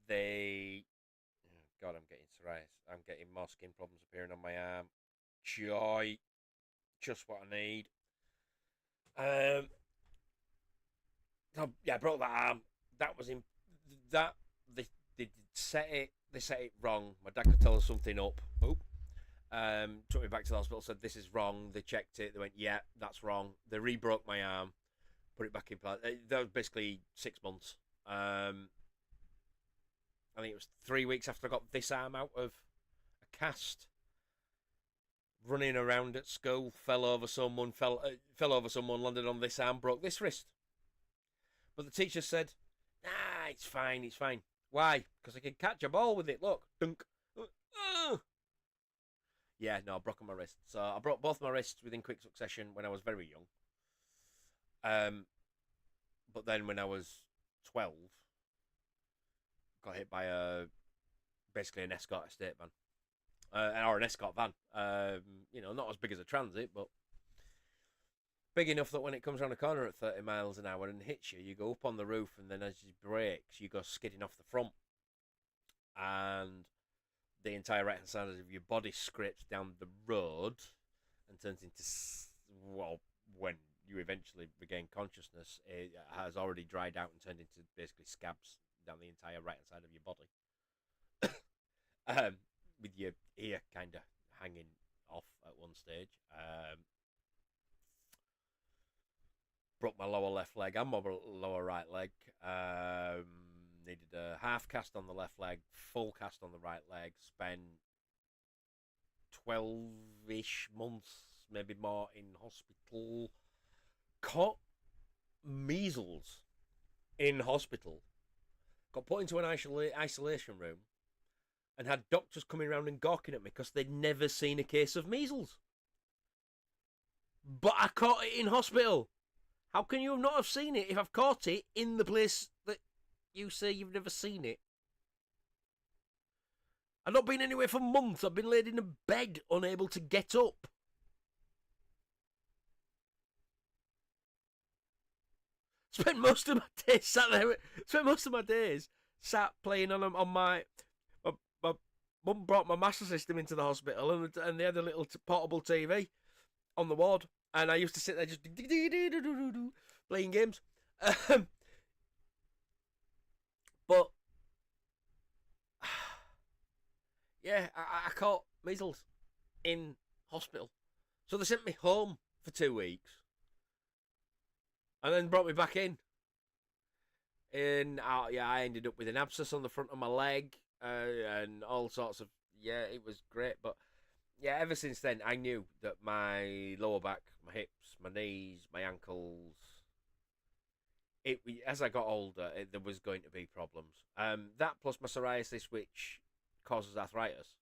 They, oh God, I'm getting psoriasis. I'm getting more skin problems appearing on my arm. Joy. Just what I need. So, yeah, I broke that arm. That was in that they set it. They set it wrong. My dad could tell us something up. Oh, took me back to the hospital. Said this is wrong. They checked it. They went, yeah, that's wrong. They re-broke my arm, put it back in place. That was basically 6 months. I think it was 3 weeks after I got this arm out of a cast. Running around at school, fell over someone, landed on this arm, broke this wrist. But the teacher said, nah, it's fine, it's fine. Why? Because I can catch a ball with it, look. Dunk. Yeah, no, I broke my wrist. So I broke both my wrists within quick succession when I was very young. But then when I was 12, got hit by basically an escort estate van. Or an escort van. Not as big as a transit, but big enough that when it comes around a corner at 30 miles an hour and hits you, you go up on the roof, and then as you brakes, you go skidding off the front. And the entire right-hand side of your body scrapes down the road and turns into, well, when you eventually regain consciousness, it has already dried out and turned into basically scabs down the entire right-hand side of your body. With your ear kind of hanging off at one stage. Broke my lower left leg and my lower right leg. Needed a half cast on the left leg, full cast on the right leg. Spent 12-ish months, maybe more, in hospital. Caught measles in hospital. Got put into an isolation room. And had doctors coming around and gawking at me because they'd never seen a case of measles. But I caught it in hospital. How can you not have seen it if I've caught it in the place that you say you've never seen it? I've not been anywhere for months. I've been laid in a bed, unable to get up. Spent most of my days sat there. Spent most of my days sat playing on my. Mum brought my Master System into the hospital, and they had a little portable TV on the ward, and I used to sit there just playing games. But yeah, I caught measles in hospital, so they sent me home for 2 weeks, and then brought me back in. And I ended up with an abscess on the front of my leg. And all sorts of, it was great. But yeah, ever since then, I knew that my lower back, my hips, my knees, my ankles, as I got older, there was going to be problems. That plus my psoriasis, which causes arthritis.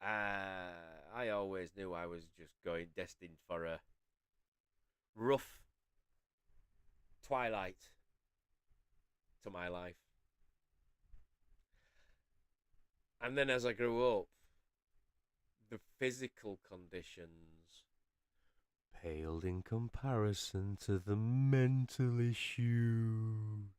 I always knew I was just destined for a rough twilight to my life. And then as I grew up, the physical conditions paled in comparison to the mental issues.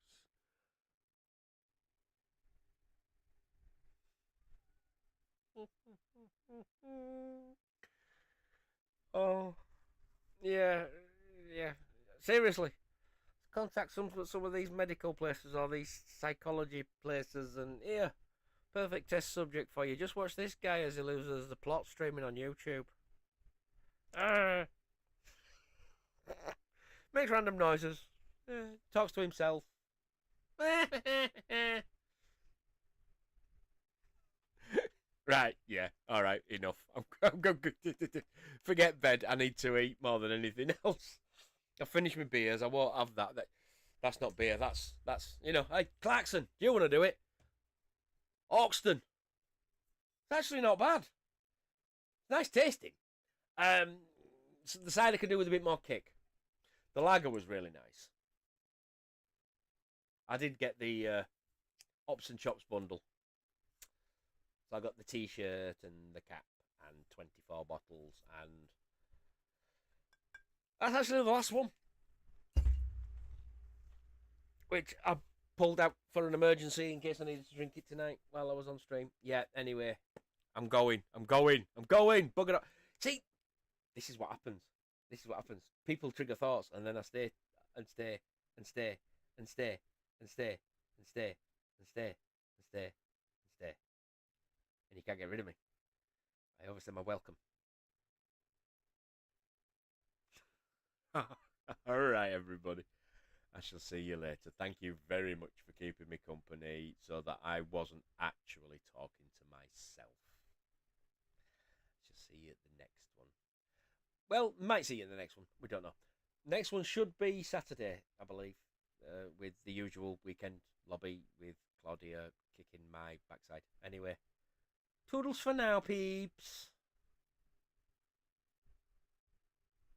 Oh, yeah. Seriously, contact some of these medical places or these psychology places, and perfect test subject for you. Just watch this guy as he lives as the plot streaming on YouTube. Makes random noises. Talks to himself. Right, yeah, all right, enough. I'm going. Forget bed. I need to eat more than anything else. I've finished my beers. I won't have that. That's not beer. That's. Hey, Clarkson, do you want to do it? Oxton. It's actually not bad. Nice tasting. So the cider could do with a bit more kick. The lager was really nice. I did get the Ops and Chops bundle. So I got the T-shirt and the cap and 24 bottles, and that's actually the last one, which I pulled out for an emergency in case I needed to drink it tonight while I was on stream. Yeah, anyway, I'm going. Bugger up. See, this is what happens. This is what happens. People trigger thoughts, and then I stay and stay and stay and stay and stay and stay and stay and stay and stay, and you can't get rid of me. I always say my welcome. All right, everybody. I shall see you later. Thank you very much for keeping me company so that I wasn't actually talking to myself. Shall see you at the next one. Well, might see you in the next one. We don't know. Next one should be Saturday, I believe, with the usual weekend lobby with Claudia kicking my backside. Anyway, toodles for now, peeps.